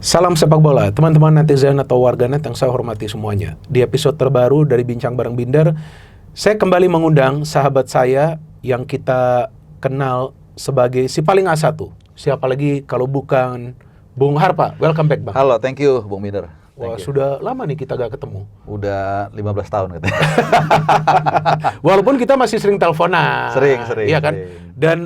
Salam sepak bola, teman-teman netizen atau warganet yang saya hormati semuanya. Di episode terbaru dari Bincang Bareng Binder, saya kembali mengundang sahabat saya yang kita kenal sebagai si paling A1. Siapa lagi kalau bukan Bung Harpa. Welcome back, Bang. Halo, thank you Bung Binder. Wah, sudah lama nih kita gak ketemu. Udah 15 tahun katanya. Walaupun kita masih sering teleponan. Sering. Iya kan? Sering. Dan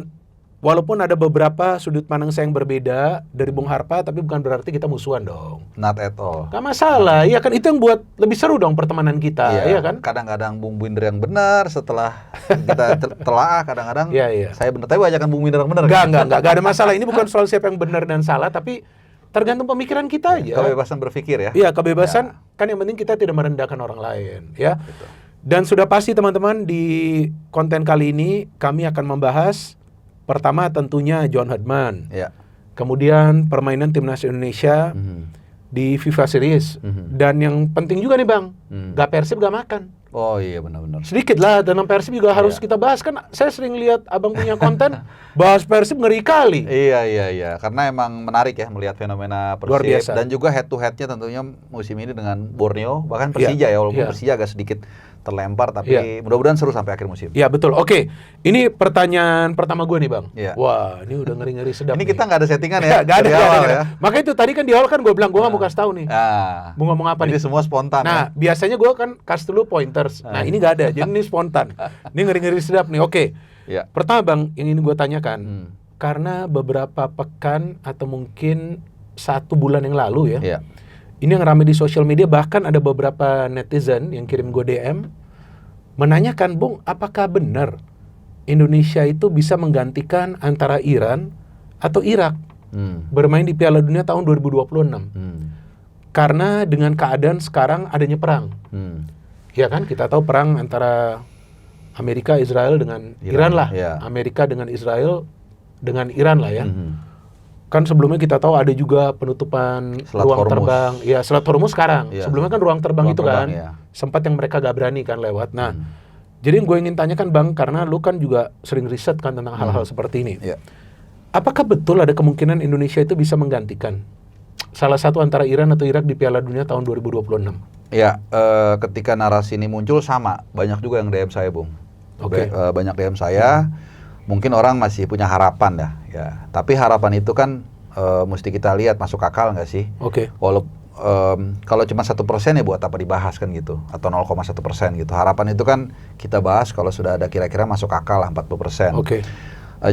walaupun ada beberapa sudut pandang saya yang berbeda dari Bung Harpa, tapi bukan berarti kita musuhan dong. Not at all. Gak masalah, iya kan, itu yang buat lebih seru dong pertemanan kita, iya kan? Kadang-kadang Bung Binder yang benar, setelah kita telaah kadang-kadang Iya. saya benar, tapi banyak Bung Binder yang benar. Gak ada masalah. Ini bukan soal siapa yang benar dan salah, tapi tergantung pemikiran kita aja. Kebebasan berpikir ya. Iya, kebebasan kan yang penting kita tidak merendahkan orang lain, ya. Betul. Dan sudah pasti teman-teman di konten kali ini kami akan membahas pertama tentunya John Herdman. Ya. Kemudian permainan timnas Indonesia di FIFA Series. Dan yang penting juga nih Bang, gak Persib gak makan. Oh iya benar-benar. Sedikit lah, tentang Persib juga harus kita bahas. Kan saya sering lihat abang punya konten, bahas Persib ngeri kali. Iya. Karena emang menarik ya melihat fenomena Persib. Luar biasa. Dan juga head to headnya tentunya musim ini dengan Borneo, bahkan Persija ya, walaupun Persija agak sedikit terlempar, tapi mudah-mudahan seru sampai akhir musim. Iya betul. Oke, ini pertanyaan pertama gue nih Bang. Iya. Wah, ini udah ngeri-ngeri sedap. Ini nih. kita nggak ada settingan ya. Gak ada. Ya. Makanya itu tadi kan di awal kan gue bilang gue gak mau kasih tahu nih. Mau ngomong apa nih? Jadi semua spontan. Nah, biasanya gue kan kasih dulu pointers. Nah, ini gak ada. Jadi ini spontan. Ini ngeri-ngeri sedap nih. Oke. Ya. Pertama Bang, yang ini gue tanyakan. Karena beberapa pekan atau mungkin 1 bulan yang lalu ya. Ini yang ramai di sosial media, bahkan ada beberapa netizen yang kirim gue DM menanyakan, Bung, apakah benar Indonesia itu bisa menggantikan antara Iran atau Irak bermain di Piala Dunia tahun 2026? Karena dengan keadaan sekarang adanya perang. Ya kan, kita tahu perang antara Amerika, Israel dengan Iran lah. Ya. Amerika dengan Israel dengan Iran lah ya. Kan sebelumnya kita tahu ada juga penutupan ruang terbang. Ya, Selat Hormuz sekarang. Sebelumnya kan ruang terbang itu kan. Sempat yang mereka gak berani kan lewat. Nah, jadi yang gue ingin tanyakan Bang, karena lu kan juga sering riset kan tentang hal-hal seperti ini. Apakah betul ada kemungkinan Indonesia itu bisa menggantikan salah satu antara Iran atau Irak di Piala Dunia tahun 2026? Ya, ketika narasi ini muncul sama. Banyak juga yang DM saya, Bung. Banyak DM saya. Mungkin orang masih punya harapan ya. Tapi harapan itu kan mesti kita lihat masuk akal nggak sih? Kalau cuma 1% ya buat apa dibahas kan gitu, atau 0,1% gitu. Harapan itu kan kita bahas kalau sudah ada kira-kira masuk akal lah 40%.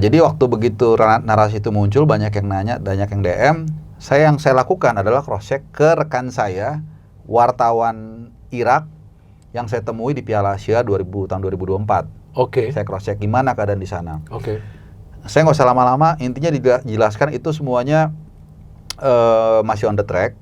Jadi waktu begitu narasi itu muncul, banyak yang nanya, banyak yang DM. Yang saya lakukan adalah cross check ke rekan saya, wartawan Irak yang saya temui di Piala Asia tahun 2024. Saya cross check gimana keadaan di sana. Saya nggak usah lama-lama, intinya dijelaskan itu semuanya masih on the track.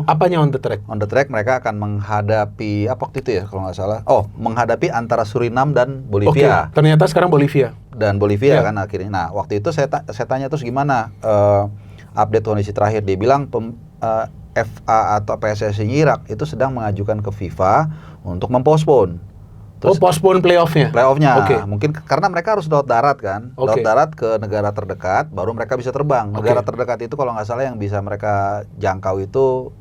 Apanya on the track? On the track mereka akan menghadapi apa waktu itu ya kalau nggak salah. Menghadapi antara Surinam dan Bolivia. Ternyata sekarang Bolivia. Dan Bolivia kan akhirnya. Nah waktu itu saya tanya terus gimana update kondisi terakhir. Dia bilang FA atau PSSI Irak itu sedang mengajukan ke FIFA untuk mempospon. Postpone playoff-nya? Playoff-nya. Mungkin karena mereka harus lewat darat kan. Lewat darat ke negara terdekat, baru mereka bisa terbang. Negara terdekat itu kalau nggak salah yang bisa mereka jangkau itu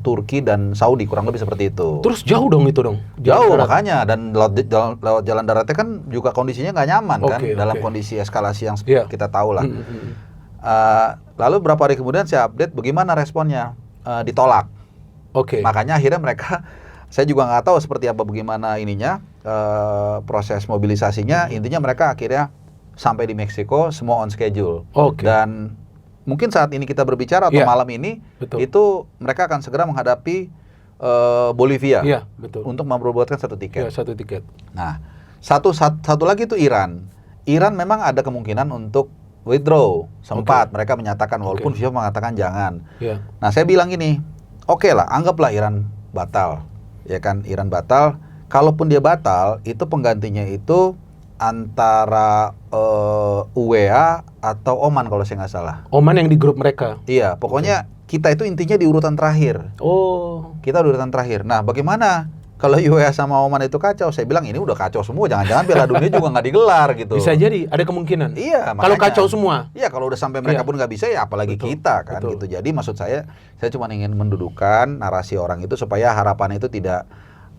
Turki dan Saudi, kurang lebih seperti itu. Terus jauh dong itu dong? Jauh makanya. Dan lewat jalan daratnya kan juga kondisinya nggak nyaman kan. Dalam kondisi eskalasi yang kita tahu lah. Lalu beberapa hari kemudian saya update bagaimana responnya. Ditolak. Makanya akhirnya mereka... Saya juga nggak tahu seperti apa bagaimana ininya proses mobilisasinya. Intinya mereka akhirnya sampai di Meksiko semua on schedule. Dan mungkin saat ini kita berbicara atau malam ini itu mereka akan segera menghadapi Bolivia untuk memperebutkan satu tiket. Nah, satu lagi itu Iran. Iran memang ada kemungkinan untuk withdraw. Sempat mereka menyatakan walaupun FIFA mengatakan jangan. Nah, saya bilang gini, lah, anggaplah Iran batal. Ya kan, Iran batal. Kalaupun dia batal, itu penggantinya itu antara UEA atau Oman kalau saya nggak salah. Oman yang di grup mereka? Iya, pokoknya kita itu intinya di urutan terakhir. Kita di urutan terakhir. Nah, bagaimana Kalau UAE sama Oman itu kacau, saya bilang ini udah kacau semua, jangan-jangan Piala Dunia juga nggak digelar gitu. Bisa jadi, ada kemungkinan. Iya, kalau kacau semua. Iya, kalau udah sampai mereka pun nggak bisa, ya apalagi kita kan gitu. Jadi maksud saya cuma ingin mendudukan narasi orang itu supaya harapan itu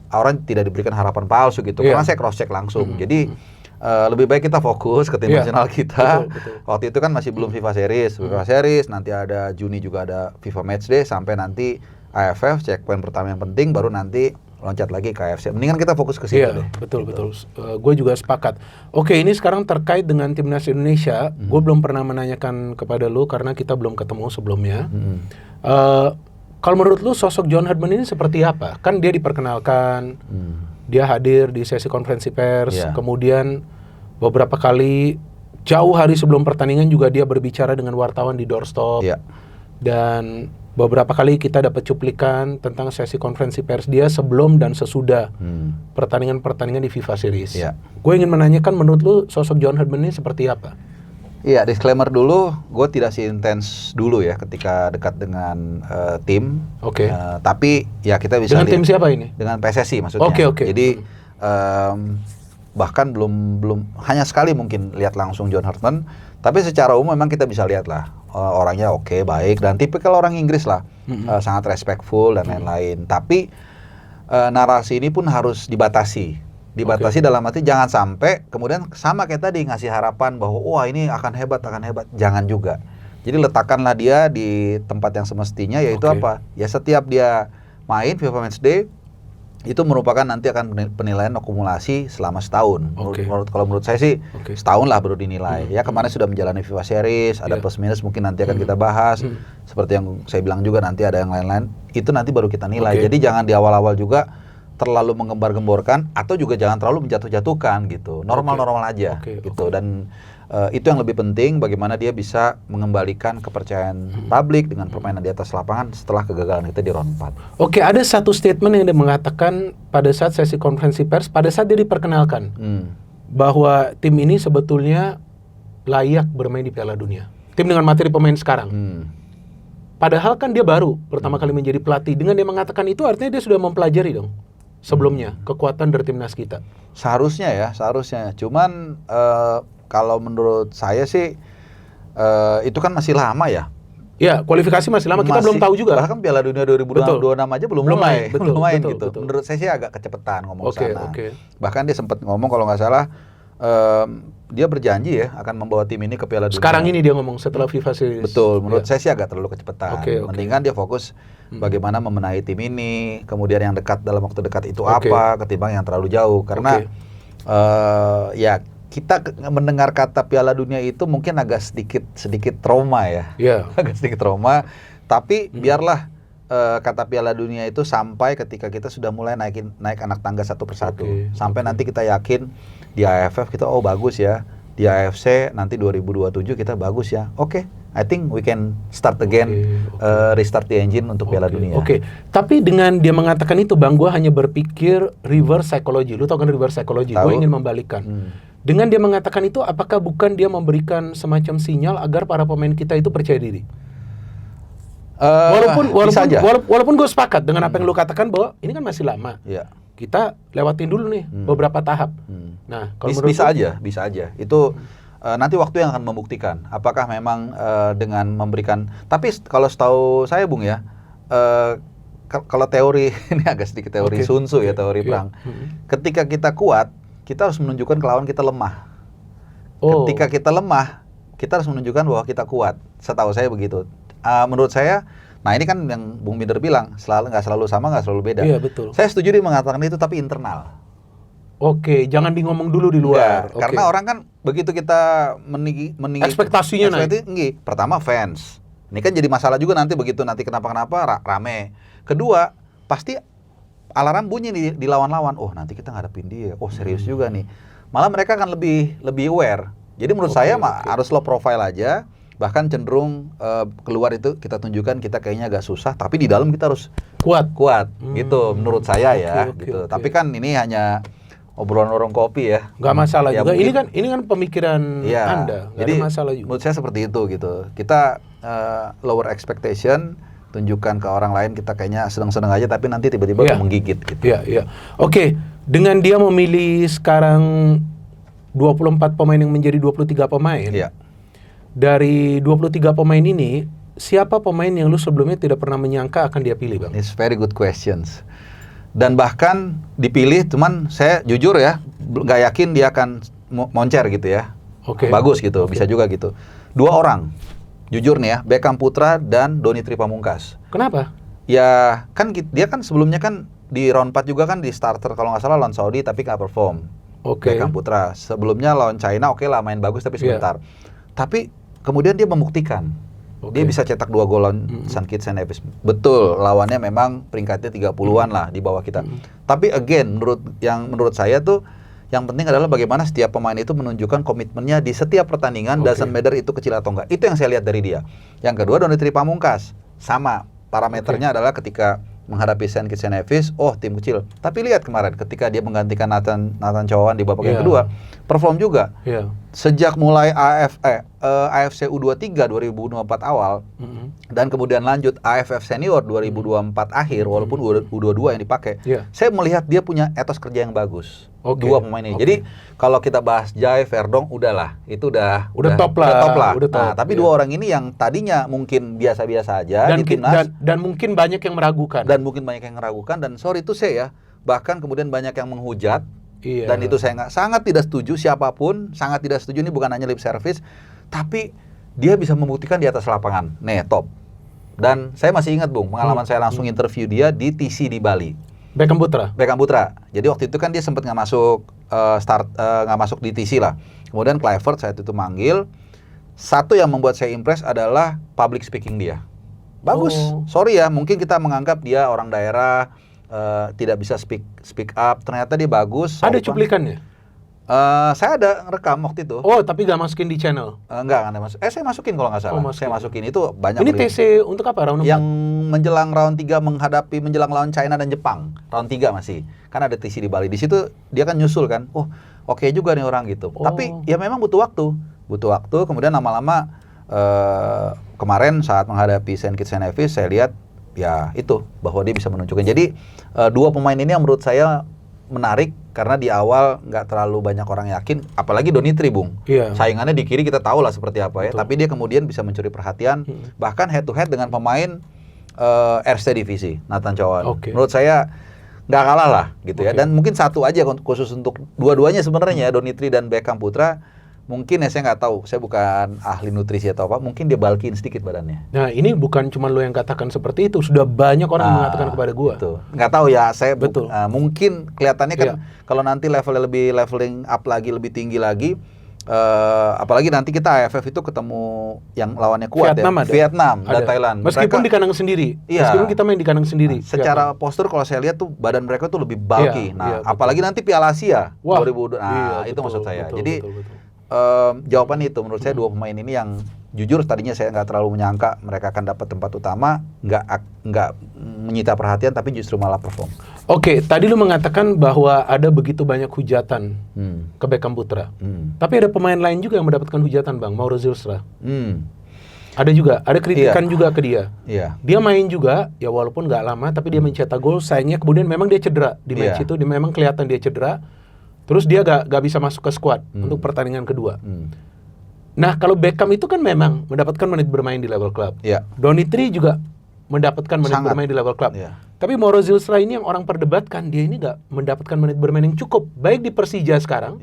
orang tidak diberikan harapan palsu gitu. Karena saya cross check langsung. Jadi lebih baik kita fokus ke tim nasional kita. Betul. Waktu itu kan masih belum FIFA Series, nanti ada Juni juga ada FIFA Matchday, sampai nanti AFF checkpoint pertama yang penting, baru nanti loncat lagi ke AFC. Mendingan kita fokus ke situ deh. Betul. Gue juga sepakat. Oke, ini sekarang terkait dengan timnas Indonesia. Gue belum pernah menanyakan kepada lu karena kita belum ketemu sebelumnya. Kalau menurut lu sosok John Herdman ini seperti apa? Kan dia diperkenalkan, dia hadir di sesi konferensi pers, kemudian beberapa kali jauh hari sebelum pertandingan juga dia berbicara dengan wartawan di doorstop. Dan beberapa kali kita dapat cuplikan tentang sesi konferensi pers dia sebelum dan sesudah pertandingan-pertandingan di FIFA Series. Gue ingin menanyakan, menurut lu sosok John Herdman ini seperti apa? Iya, disclaimer dulu, gue tidak seintens dulu ya ketika dekat dengan tim. Tapi ya kita bisa dengan tim siapa ini? Dengan PSSI maksudnya. Jadi bahkan belum hanya sekali mungkin lihat langsung John Herdman. Tapi secara umum memang kita bisa lihat lah orangnya baik, dan tipikal orang Inggris lah, sangat respectful dan lain-lain. Tapi narasi ini pun harus dibatasi dalam arti jangan sampai kemudian sama kayak tadi ngasih harapan bahwa wah ini akan hebat, jangan juga. Jadi letakkanlah dia di tempat yang semestinya, yaitu apa? Ya setiap dia main FIFA Matchday itu merupakan nanti akan penilaian akumulasi selama setahun. Kalau menurut saya sih setahun lah baru dinilai. Ya kemarin sudah menjalani FIFA Series, ada plus minus mungkin nanti akan kita bahas. Seperti yang saya bilang juga nanti ada yang lain-lain. Itu nanti baru kita nilai. Jadi jangan di awal-awal juga terlalu menggembar-gemborkan atau juga jangan terlalu menjatuh-jatuhkan gitu. Normal-normal aja gitu. Dan itu yang lebih penting, bagaimana dia bisa mengembalikan kepercayaan publik dengan permainan di atas lapangan setelah kegagalan kita di round 4. Ada satu statement yang dia mengatakan pada saat sesi konferensi pers, pada saat dia diperkenalkan bahwa tim ini sebetulnya layak bermain di Piala Dunia. Tim dengan materi pemain sekarang. Padahal kan dia baru pertama kali menjadi pelatih. Dengan dia mengatakan itu artinya dia sudah mempelajari dong sebelumnya kekuatan dari timnas kita. Seharusnya. Cuman kalau menurut saya sih itu kan masih lama ya. Ya, kualifikasi masih lama, kita belum tahu juga. Bahkan Piala Dunia 2026 aja belum main gitu. Betul. Menurut saya sih agak kecepatan ngomong sana. Bahkan dia sempat ngomong kalau nggak salah dia berjanji ya akan membawa tim ini ke Piala Dunia. Sekarang ini dia ngomong setelah FIFA Series. Betul, menurut saya sih agak terlalu kecepatan. Mendingan dia fokus bagaimana membenahi tim ini, kemudian yang dekat dalam waktu dekat itu apa, ketimbang yang terlalu jauh. Karena ya kita mendengar kata Piala Dunia itu mungkin agak sedikit trauma ya. Agak sedikit trauma. Tapi biarlah kata Piala Dunia itu sampai ketika kita sudah mulai naik anak tangga satu persatu. Sampai nanti kita yakin di AFF kita bagus ya. Di AFC nanti 2027 kita bagus ya. I think we can start again, restart the engine untuk Piala Dunia. Tapi dengan dia mengatakan itu, Bang, gue hanya berpikir reverse psychology. Lu tau kan reverse psychology? Gue ingin membalikkan. Dengan dia mengatakan itu, apakah bukan dia memberikan semacam sinyal agar para pemain kita itu percaya diri? Walaupun gue sepakat dengan apa yang lu katakan bahwa ini kan masih lama. Kita lewatin dulu nih beberapa tahap. Nah, kalau bisa aja. Itu nanti waktu yang akan membuktikan apakah memang dengan memberikan. Tapi kalau setahu saya, Bung ya, kalau teori ini agak sedikit teori Sun Tzu ya, teori perang. Ketika kita kuat, kita harus menunjukkan ke lawan kita lemah. Ketika kita lemah, kita harus menunjukkan bahwa kita kuat. Setahu saya begitu. Menurut saya, nah ini kan yang Bung Binder bilang, nggak selalu sama, nggak selalu beda. Iya, betul. Saya setuju dia mengatakan itu, tapi internal. Jangan di ngomong dulu di luar. Karena orang kan begitu kita meninggi ekspektasinya tinggi. Pertama fans. Ini kan jadi masalah juga nanti begitu nanti kenapa rame. Kedua, pasti alarm bunyi di lawan-lawan. Nanti kita ngadepin dia. Serius juga nih. Malah mereka akan lebih aware. Jadi menurut saya harus low profile aja. Bahkan cenderung keluar itu kita tunjukkan kita kayaknya agak susah, tapi di dalam kita harus kuat gitu menurut saya ya. Gitu. Tapi kan ini hanya obrolan orang kopi ya. Nggak masalah ya, juga. Ini kan pemikiran Anda. Nggak jadi ada masalah juga. Menurut saya seperti itu gitu. Kita lower expectation, tunjukkan ke orang lain kita kayaknya senang-senang aja, tapi nanti tiba-tiba menggigit gitu. Oke, dengan dia memilih sekarang 24 pemain yang menjadi 23 pemain. Dari 23 pemain ini, siapa pemain yang lu sebelumnya tidak pernah menyangka akan dia pilih, Bang? It's very good questions. Dan bahkan dipilih, cuman saya jujur ya, nggak yakin dia akan moncer gitu ya. Bagus gitu, bisa juga gitu. 2 orang. Jujur nih ya, Beckham Putra dan Donny Tripamungkas. Kenapa? Ya, kan dia kan sebelumnya kan di round 4 juga kan di starter kalau nggak salah lawan Saudi tapi nggak perform. Beckham Putra. Sebelumnya lawan China lah main bagus tapi sebentar. Tapi kemudian dia membuktikan. Dia bisa cetak 2 gol lawan St. Kitts and Nevis. Betul, lawannya memang peringkatnya 30-an lah di bawah kita. Tapi again, menurut saya tuh yang penting adalah bagaimana setiap pemain itu menunjukkan komitmennya di setiap pertandingan, doesn't matter itu kecil atau enggak. Itu yang saya lihat dari dia. Yang kedua, Donny Tripamungkas. Sama, parameternya adalah ketika menghadapi St. Kitts and Nevis, tim kecil. Tapi lihat kemarin, ketika dia menggantikan Nathan Chowan di babak yang kedua, perform juga. Sejak mulai AFC U23 2024 awal, dan kemudian lanjut AFF Senior 2024 akhir, walaupun U22 yang dipakai, saya melihat dia punya etos kerja yang bagus. 2 pemain ini. Jadi kalau kita bahas Jai, Verdong, udahlah, itu udah top lah. Nah, tapi 2 orang ini yang tadinya mungkin biasa-biasa aja di timnas, dan mungkin banyak yang meragukan. Dan sorry to say ya, bahkan kemudian banyak yang menghujat. Dan itu saya sangat tidak setuju, siapapun sangat tidak setuju. Ini bukan hanya lip service, tapi dia bisa membuktikan di atas lapangan. Top. Dan saya masih ingat, Bung, pengalaman saya langsung interview dia di TC di Bali. Beckham Putra. Jadi waktu itu kan dia sempat nggak masuk di TC lah. Kemudian Kluivert saat itu manggil. Satu yang membuat saya impress adalah public speaking dia. Bagus. Sorry ya, mungkin kita menganggap dia orang daerah, tidak bisa speak up. Ternyata dia bagus. Ada cuplikannya? Saya ada rekam waktu itu. Tapi nggak masukin di channel? Enggak ada masuk. Saya masukin kalau nggak salah. Saya masukin itu banyak. Ini TC untuk apa? Round 4? Yang menjelang round 3 menjelang lawan China dan Jepang. Round 3 masih. Kan ada TC di Bali. Di situ dia kan nyusul kan. Oke juga nih orang gitu. Tapi ya memang butuh waktu. Kemudian lama-lama kemarin saat menghadapi St. Kitts and Nevis, saya lihat ya itu bahwa dia bisa menunjukkan. Jadi 2 pemain ini yang menurut saya menarik karena di awal nggak terlalu banyak orang yakin, apalagi Donny Tri, Bung. Saingannya di kiri kita tahu lah seperti apa ya. Tapi dia kemudian bisa mencuri perhatian, bahkan head to head dengan pemain RC divisi, Nathan Chowan. Menurut saya nggak kalah lah gitu ya. Dan mungkin satu aja khusus untuk dua-duanya sebenarnya, Donny Tri dan Beckham Putra. Mungkin ya saya nggak tahu, saya bukan ahli nutrisi atau apa, mungkin dia balkin sedikit badannya. Nah ini bukan cuma lo yang katakan seperti itu, sudah banyak orang yang mengatakan kepada gua. Nggak tahu ya, saya mungkin kelihatannya kan kalau nanti leveling up lagi, lebih tinggi lagi, apalagi nanti kita AFF itu ketemu yang lawannya kuat Vietnam dan Thailand. Meskipun di kandang sendiri, meskipun kita main di kandang sendiri. Secara postur kalau saya lihat tuh badan mereka tuh lebih bulky. Apalagi nanti Piala Asia 2020. Itu maksud saya. Jadi jawaban itu menurut saya 2 pemain ini yang jujur tadinya saya nggak terlalu menyangka mereka akan dapat tempat utama, nggak menyita perhatian, tapi justru malah perform. Tadi lu mengatakan bahwa ada begitu banyak hujatan ke Beckham Putra, tapi ada pemain lain juga yang mendapatkan hujatan, Bang, Mauro Zylstra. Ada juga, ada kritikan juga ke dia. Dia main juga, ya walaupun nggak lama, tapi dia mencetak gol. Sayangnya kemudian memang dia cedera di match itu, dia memang kelihatan dia cedera. Terus dia gak bisa masuk ke squad untuk pertandingan kedua. Nah kalau Beckham itu kan memang mendapatkan menit bermain di level klub. Donny Tri juga mendapatkan menit bermain di level klub. Tapi Mauro Zylstra ini yang orang perdebatkan, dia ini gak mendapatkan menit bermain yang cukup. Baik di Persija sekarang,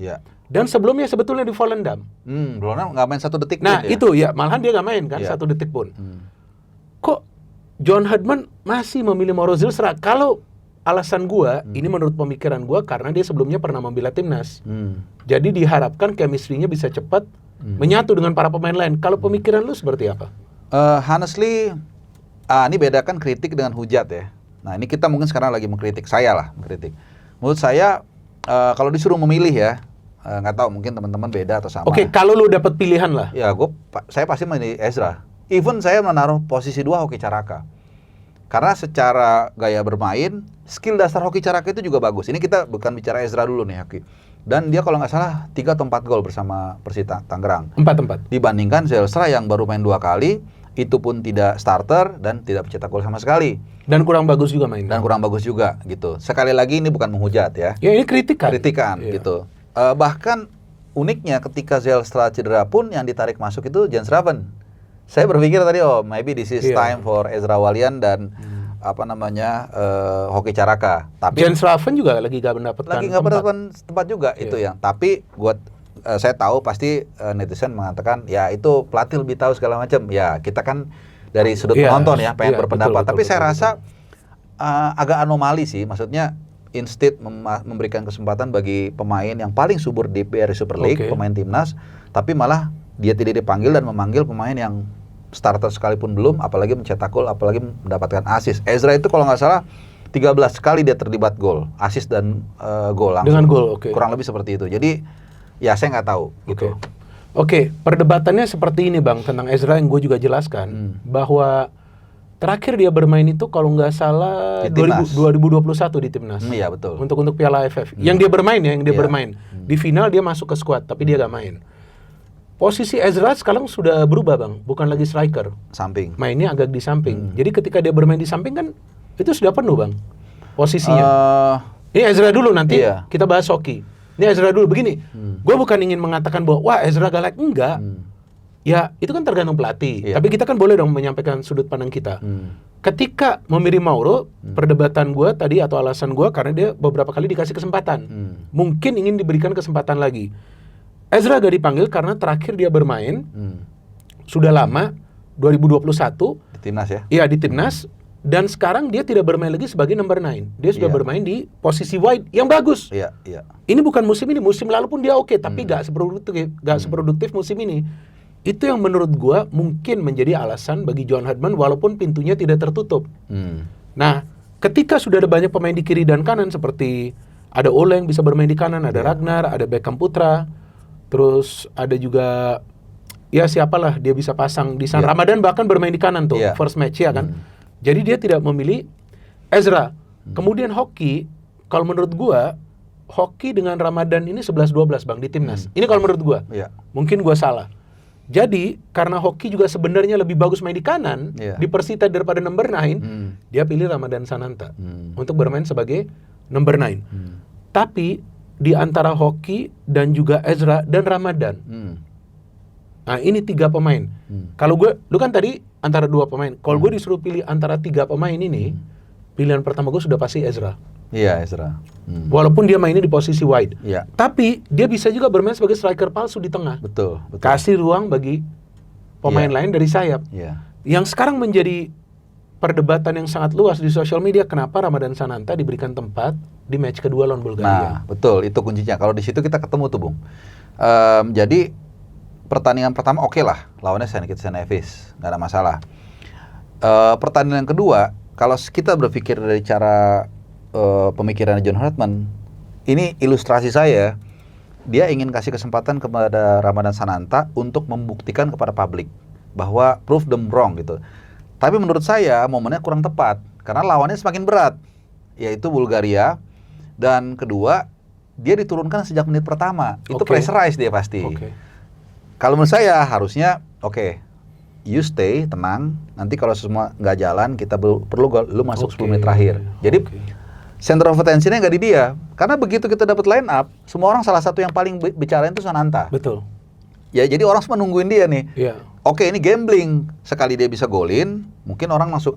dan sebelumnya sebetulnya di Volendam. Volendam gak main 1 detik pun. Nah itu ya, malahan dia gak main kan 1 detik pun. Kok John Herdman masih memilih Mauro Zylstra? Kalau alasan gua, ini menurut pemikiran gua, karena dia sebelumnya pernah membela timnas. Jadi diharapkan chemistry-nya bisa cepat menyatu dengan para pemain lain. Kalau pemikiran lu seperti apa? Honestly, ini bedakan kritik dengan hujat ya. Nah ini kita mungkin sekarang lagi mengkritik, saya lah mengkritik. Menurut saya, kalau disuruh memilih ya, nggak tahu mungkin teman-teman beda atau sama. Kalau lu dapat pilihan lah. Ya saya pasti memilih Ezra. Even saya menaruh posisi 2 Hoki Caraka. Karena secara gaya bermain, skill dasar Hoki Caraka itu juga bagus. Ini kita bukan bicara Ezra dulu nih, Hoki. Dan dia kalau nggak salah 3 atau 4 gol bersama Persita Tangerang. 4. Dibandingkan Zylstra yang baru main 2 kali, itu pun tidak starter dan tidak mencetak gol sama sekali. Dan kurang bagus juga main. Dan kurang bagus juga gitu. Sekali lagi ini bukan menghujat ya. Ya ini kritikan. Kritikan gitu. Bahkan uniknya ketika Zijlstra cedera pun yang ditarik masuk itu Jens Raven. Saya berpikir tadi maybe this is time for Ezra Walian dan Hoki Caraka. Tapi Jens Raven juga lagi gak mendapatkan tempat juga itu yang. Tapi saya tahu pasti netizen mengatakan ya itu pelatih lebih tahu segala macam. Ya kita kan dari sudut penonton ya pengen berpendapat. Tapi saya rasa agak anomali sih. Maksudnya instead memberikan kesempatan bagi pemain yang paling subur di BRI Super League, pemain timnas, tapi malah dia tidak dipanggil dan memanggil pemain yang starter sekalipun belum, apalagi mencetak gol, apalagi mendapatkan assist. Ezra itu kalau nggak salah 13 kali dia terlibat gol, assist dan gol langsung. Dengan gol, kurang lebih seperti itu. Jadi ya saya nggak tahu gitu. Oke, perdebatannya seperti ini Bang tentang Ezra yang gue juga jelaskan bahwa terakhir dia bermain itu kalau nggak salah 2021 di timnas. Iya betul. Untuk Piala AFF. Yang dia bermain bermain. Di final dia masuk ke skuad tapi dia nggak main. Posisi Ezra sekarang sudah berubah Bang, bukan lagi striker. Samping. Mainnya agak di samping. Jadi ketika dia bermain di samping kan itu sudah penuh Bang posisinya. Ini Ezra dulu nanti kita bahas Hoki. Ini Ezra dulu begini. Gue bukan ingin mengatakan bahwa wah Ezra galak, enggak. Ya itu kan tergantung pelatih. Tapi kita kan boleh dong menyampaikan sudut pandang kita. Ketika memilih Mauro, perdebatan gue tadi atau alasan gue karena dia beberapa kali dikasih kesempatan. Mungkin ingin diberikan kesempatan lagi. Ezra gak dipanggil karena terakhir dia bermain sudah lama 2021 di timnas ya. Iya di timnas. Dan sekarang dia tidak bermain lagi sebagai number 9. Dia sudah bermain di posisi wide yang bagus. Ini bukan musim ini, musim lalu pun dia oke, tapi gak seproduktif musim ini. Itu yang menurut gua mungkin menjadi alasan bagi John Herdman walaupun pintunya tidak tertutup. Nah, ketika sudah ada banyak pemain di kiri dan kanan seperti ada Ole yang bisa bermain di kanan, ada Ragnar, ada Beckham Putra, terus ada juga ya siapalah dia bisa pasang di sana. Ramadan bahkan bermain di kanan tuh, first match ya kan. Jadi dia tidak memilih Ezra. Kemudian Hoki, kalau menurut gua, Hoki dengan Ramadan ini 11-12 Bang di timnas. Ini kalau menurut gua. Mungkin gua salah. Jadi karena Hoki juga sebenarnya lebih bagus main di kanan di Persita daripada number 9, dia pilih Ramadan Sananta untuk bermain sebagai number 9. Tapi di antara Hoki dan juga Ezra dan Ramadan. Nah ini 3 pemain. Kalau lu kan tadi antara 2 pemain. Kalau gue disuruh pilih antara 3 pemain ini, pilihan pertama gue sudah pasti Ezra. Iya Ezra. Walaupun dia mainnya di posisi wide. Tapi dia bisa juga bermain sebagai striker palsu di tengah. Betul. Kasih ruang bagi pemain lain dari sayap. Yang sekarang menjadi perdebatan yang sangat luas di sosial media, kenapa Ramadan Sananta diberikan tempat di match kedua lawan Bulgaria. Nah betul, itu kuncinya. Kalau di situ kita ketemu tuh Bung. Jadi pertandingan pertama oke lah, lawannya St. Kitts and Nevis, nggak ada masalah. Pertandingan kedua, kalau kita berpikir dari cara pemikiran John Herdman, ini ilustrasi saya, dia ingin kasih kesempatan kepada Ramadan Sananta untuk membuktikan kepada publik bahwa prove them wrong gitu. Tapi menurut saya momennya kurang tepat karena lawannya semakin berat, yaitu Bulgaria, dan kedua dia diturunkan sejak menit pertama, itu pressurize dia pasti. Kalau menurut saya harusnya you stay, tenang. Nanti kalau semua nggak jalan, kita perlu gol, lu masuk 10 menit terakhir. Jadi center of attention-nya nggak di dia. Karena begitu kita dapat line up, semua orang salah satu yang paling bicarain itu Sananta. Betul. Ya jadi orang semua nungguin dia nih. Ini gambling. Sekali dia bisa golin, mungkin orang masuk,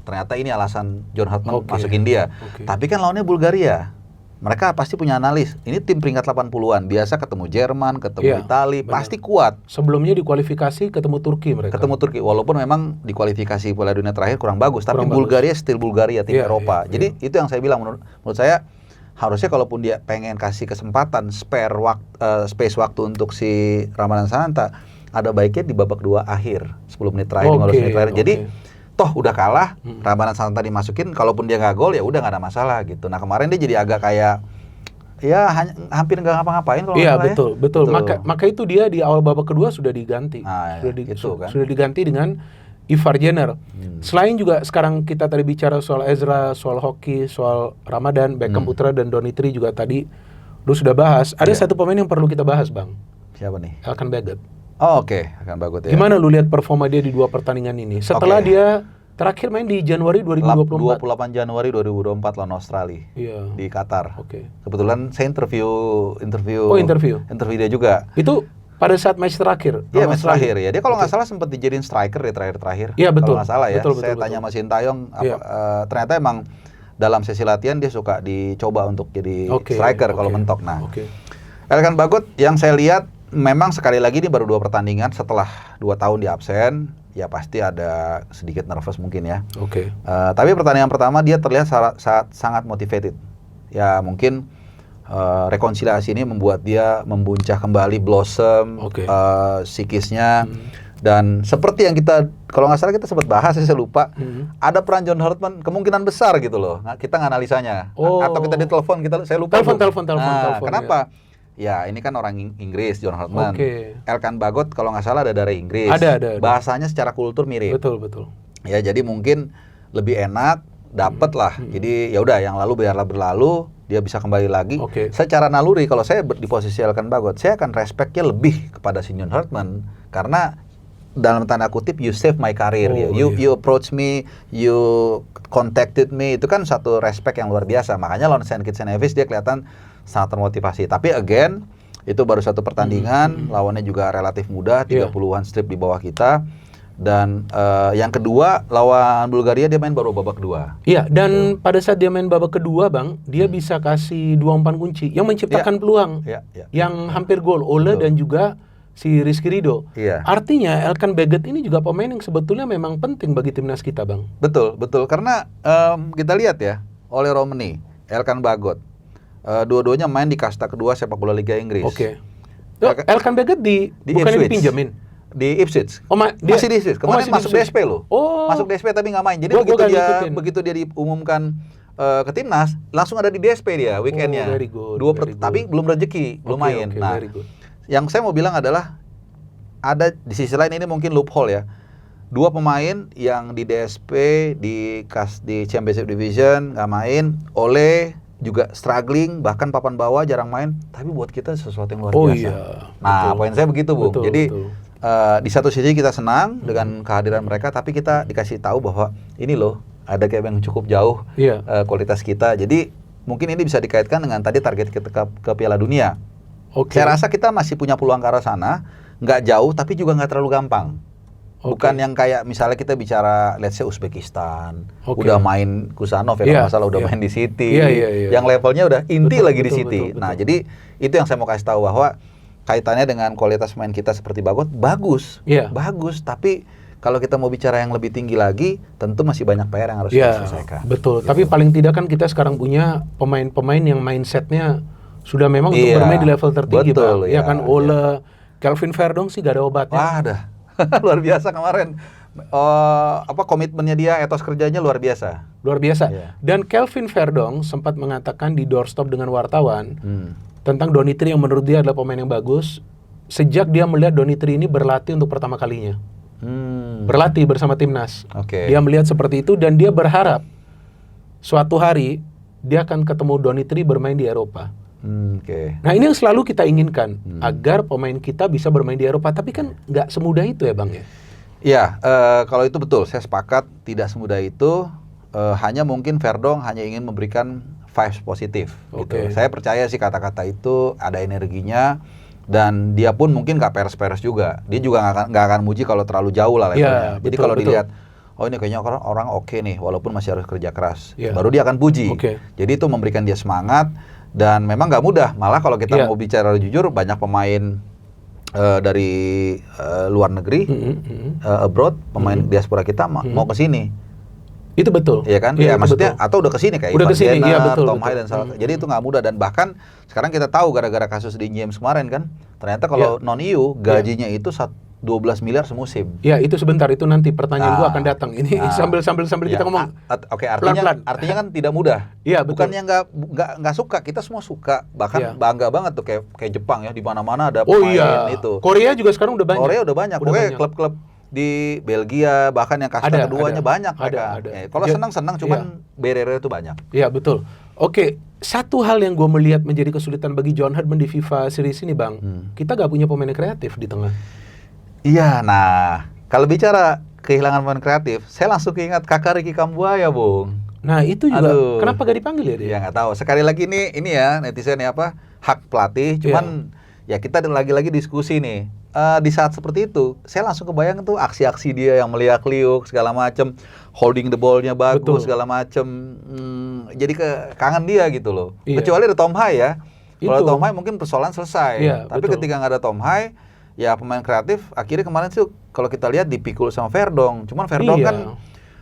ternyata ini alasan John Herdman masukin dia. Tapi kan lawannya Bulgaria. Mereka pasti punya analis. Ini tim peringkat 80-an. Biasa ketemu Jerman, ketemu Itali, pasti kuat. Sebelumnya di kualifikasi ketemu Turki mereka. Ketemu Turki, walaupun memang di kualifikasi Piala Dunia terakhir kurang bagus. Tapi Bulgaria still Bulgaria, tim Eropa. Jadi itu yang saya bilang, menurut saya harusnya kalaupun dia pengen kasih kesempatan space waktu untuk si Ramadan Sananta, ada baiknya di babak 2 akhir, 10 menit terakhir, 15 menit terakhir. Jadi toh udah kalah, Ramadan Sananta dimasukin, kalaupun dia nggak gol ya udah nggak ada masalah gitu. Nah kemarin dia jadi agak kayak hampir nggak ngapa-ngapain kalau betul. Maka itu dia di awal babak kedua sudah diganti. Sudah diganti dengan Ivar Jenner. Selain juga sekarang kita tadi bicara soal Ezra, soal Hoki, soal Ramadan, Beckham Putra dan Donitri juga tadi lu sudah bahas. Ada satu pemain yang perlu kita bahas Bang. Siapa nih? Elkan Baggett. Oh, oke. Elkan Bagot ya. Gimana lu lihat performa dia di 2 pertandingan ini? Setelah dia terakhir main di Januari 2024. 28 Januari 2024 lawan Australia. Iya. Di Qatar. Oke. Kebetulan saya interview dia juga. Itu pada saat match terakhir. Iya, match terakhir ya. Dia kalau nggak salah sempat dijadiin striker di terakhir. Iya, betul. Kalau nggak salah ya. Betul, saya tanya sama Sintayong, ternyata emang dalam sesi latihan dia suka dicoba untuk jadi striker kalau mentok. Nah, Elkan Bagot yang saya lihat memang sekali lagi ini baru 2 pertandingan setelah 2 tahun di absen. Ya pasti ada sedikit nervous mungkin ya. Tapi pertandingan pertama dia terlihat sangat motivated. Ya mungkin rekonsiliasi ini membuat dia membuncah kembali blossom psikisnya. Dan seperti yang kita, kalau nggak salah kita sempat bahas, saya lupa, ada peran John Hartman kemungkinan besar gitu loh. Nah, kita nganalisanya. Atau kita ditelepon, saya lupa. Telepon. Kenapa? Ya ini kan orang Inggris, John Hartman. Elkan Bagot kalau nggak salah ada darah Inggris. Ada. Bahasanya secara kultur mirip. Betul. Ya jadi mungkin lebih enak, dapet lah. Jadi ya udah yang lalu biarlah berlalu, dia bisa kembali lagi. Secara naluri kalau saya di posisi Elkan Bagot, saya akan respectnya lebih kepada si John Hartman karena dalam tanda kutip you save my career. You approach me, you contacted me, itu kan satu respect yang luar biasa. Makanya lawan St. Kitts and Nevis dia kelihatan sangat termotivasi. Tapi again, itu baru satu pertandingan, lawannya juga relatif mudah, 30-an strip di bawah kita. Dan yang kedua, lawan Bulgaria dia main baru babak kedua. Iya, dan pada saat dia main babak kedua, Bang, dia bisa kasih 2 umpan kunci yang menciptakan peluang. Yang hampir gol, Ole dan juga si Rizky Ridho. Artinya Elkan Bagot ini juga pemain yang sebetulnya memang penting bagi timnas kita, Bang. Betul. Karena kita lihat ya, Ole Romani, Elkan Bagot, dua-duanya main di kasta kedua sepak bola Liga Inggris. Elkan Bagot bukan dipinjemin di Ipswich. Masih di Ipswich. Kemarin masuk DSP loh. Masuk DSP tapi nggak main. Jadi begitu dia diumumkan ke timnas, langsung ada di DSP dia weekendnya. Tapi belum rezeki, belum main. Nah, yang saya mau bilang adalah ada di sisi lain ini mungkin loophole ya. 2 pemain yang di DSP di Championship Division nggak main, Ole juga struggling, bahkan papan bawah jarang main, tapi buat kita sesuatu yang luar biasa. Nah, poin saya begitu, Bu. Jadi di satu sisi kita senang dengan kehadiran mereka, tapi kita dikasih tahu bahwa ini loh ada game yang cukup jauh kualitas kita. Jadi mungkin ini bisa dikaitkan dengan tadi target kita ke Piala Dunia. Saya rasa kita masih punya peluang ke arah sana, nggak jauh tapi juga nggak terlalu gampang. Bukan yang kayak misalnya kita bicara let's say Uzbekistan, udah main Kusanov ya kalau masalah udah main di City, yang levelnya udah inti lagi di City. Nah jadi itu yang saya mau kasih tahu bahwa kaitannya dengan kualitas main kita seperti Bagot bagus, tapi kalau kita mau bicara yang lebih tinggi lagi, tentu masih banyak PR yang harus diselesaikan. Betul, tapi paling tidak kan kita sekarang punya pemain-pemain yang mindsetnya sudah memang untuk bermain di level tertinggi, Bang. Ya kan, Ole, Kelvin Verdong sih gak ada obatnya. Wah, ada. Luar biasa kemarin. Komitmennya dia, etos kerjanya luar biasa. Dan Kelvin Verdong sempat mengatakan di doorstop dengan wartawan tentang Donitri yang menurut dia adalah pemain yang bagus sejak dia melihat Donitri ini berlatih untuk pertama kalinya. Berlatih bersama timnas. Dia melihat seperti itu dan dia berharap suatu hari dia akan ketemu Donitri bermain di Eropa. Nah ini yang selalu kita inginkan agar pemain kita bisa bermain di Eropa, tapi kan nggak semudah itu ya, Bang ya. Iya, kalau itu betul, saya sepakat tidak semudah itu. Hanya mungkin Verdong hanya ingin memberikan vibes positif. Gitu. Saya percaya sih kata-kata itu ada energinya dan dia pun mungkin nggak peres-peres juga. Dia juga nggak akan muji kalau terlalu jauh lah levelnya. Jadi kalau dilihat, oh ini kayaknya orang oke nih, walaupun masih harus kerja keras, baru dia akan puji. Jadi itu memberikan dia semangat. Dan memang nggak mudah, malah kalau kita mau bicara jujur, banyak pemain dari luar negeri, abroad, pemain diaspora kita mau ke sini. Itu betul. Iya kan? Ya maksudnya atau udah ke sini kayak Ivan Jenner, Tom Hay dan salah. Jadi itu nggak mudah dan bahkan sekarang kita tahu gara-gara kasus di James kemarin kan, ternyata kalau non EU gajinya itu 12 miliar semusim. Ya itu sebentar, itu nanti pertanyaan gua akan datang. Ini sambil kita ngomong. Artinya kan tidak mudah. Iya, betul. Bukannya nggak suka, kita semua suka. Bahkan bangga banget tuh kayak Jepang ya, di mana-mana ada pemain itu. Korea juga sekarang udah banyak. Korea udah banyak. Pokoknya klub-klub di Belgia bahkan yang kasta keduanya banyak mereka. Kalau senang-senang cuman barrier itu banyak. Iya, betul. Oke, satu hal yang gue melihat menjadi kesulitan bagi John Hartman di FIFA Series ini, Bang, kita gak punya pemain kreatif di tengah. Iya, nah kalau bicara kehilangan pemain kreatif, saya langsung ingat kakak Ricky Kambuaya, Bung. Nah itu juga, kenapa gak dipanggil ya dia? Ya nggak tahu. Sekali lagi ini ya netizen ya hak pelatih. Cuman ya kita lagi-lagi diskusi nih. Di saat seperti itu, saya langsung kebayang tuh aksi-aksi dia yang meliak-liuk segala macem, holding the ball-nya bagus segala macem. Jadi kangen dia gitu loh. Kecuali ada Tom Hai ya. Kalau Tom Hai mungkin persoalan selesai. Tapi ketika nggak ada Tom Hai, ya pemain kreatif akhirnya kemarin sih kalau kita lihat dipikul sama Verdong. Cuman Verdong kan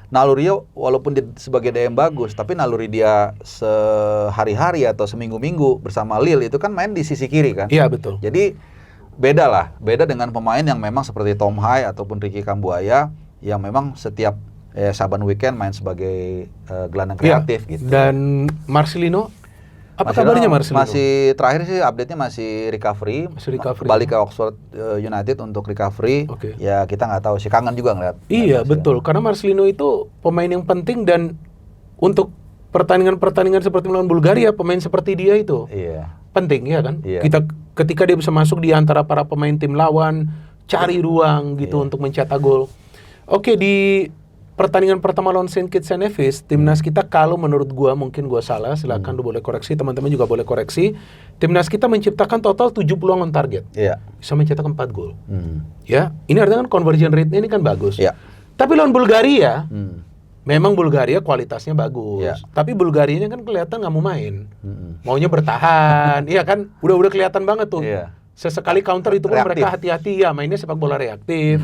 naluri walaupun dia sebagai DM bagus, tapi naluri dia sehari-hari atau seminggu-minggu bersama Lille itu kan main di sisi kiri kan. Iya betul. Jadi beda dengan pemain yang memang seperti Tom Hai ataupun Ricky Kambuaya yang memang setiap saban weekend main sebagai gelandang kreatif gitu. Dan Marcelino, apa kabarnya Marcelino? Masih terakhir sih update-nya masih recovery. Balik ke Oxford United untuk recovery. Ya kita nggak tahu sih, kangen juga ngeliat. Iya betul, karena Marcelino itu pemain yang penting dan untuk pertandingan-pertandingan seperti melawan Bulgaria, pemain seperti dia itu penting ya kan. Kita ketika dia bisa masuk di antara para pemain tim lawan, cari ruang gitu untuk mencetak gol. Oke, di pertandingan pertama lawan Saint Kitts and Nevis, timnas kita kalau menurut gua, mungkin gua salah, silakan lu boleh koreksi, teman-teman juga boleh koreksi. Timnas kita menciptakan total 7 peluang on target. Bisa mencetak 4 gol. Ya, ini artinya kan conversion rate-nya ini kan bagus. Tapi lawan Bulgaria, memang Bulgaria kualitasnya bagus. Tapi Bulgarianya kan kelihatan nggak mau main. Maunya bertahan. Iya kan? Udah kelihatan banget tuh. Sesekali counter itu pun mereka hati-hati ya, mainnya sepak bola reaktif.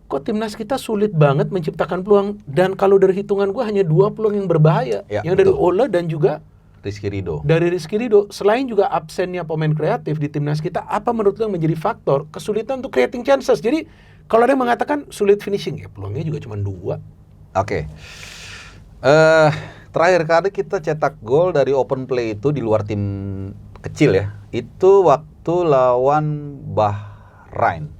Kok timnas kita sulit banget menciptakan peluang, dan kalau dari hitungan gue hanya 2 peluang yang berbahaya, yang dari Ola dan juga Rizky Ridho. Dari Rizky Ridho. Selain juga absennya pemain kreatif di timnas kita, apa menurut lo yang menjadi faktor kesulitan untuk creating chances? Jadi kalau ada yang mengatakan sulit finishing, ya peluangnya juga cuma 2. Oke. Terakhir kali kita cetak gol dari open play itu di luar tim kecil ya, itu waktu lawan Bahrain.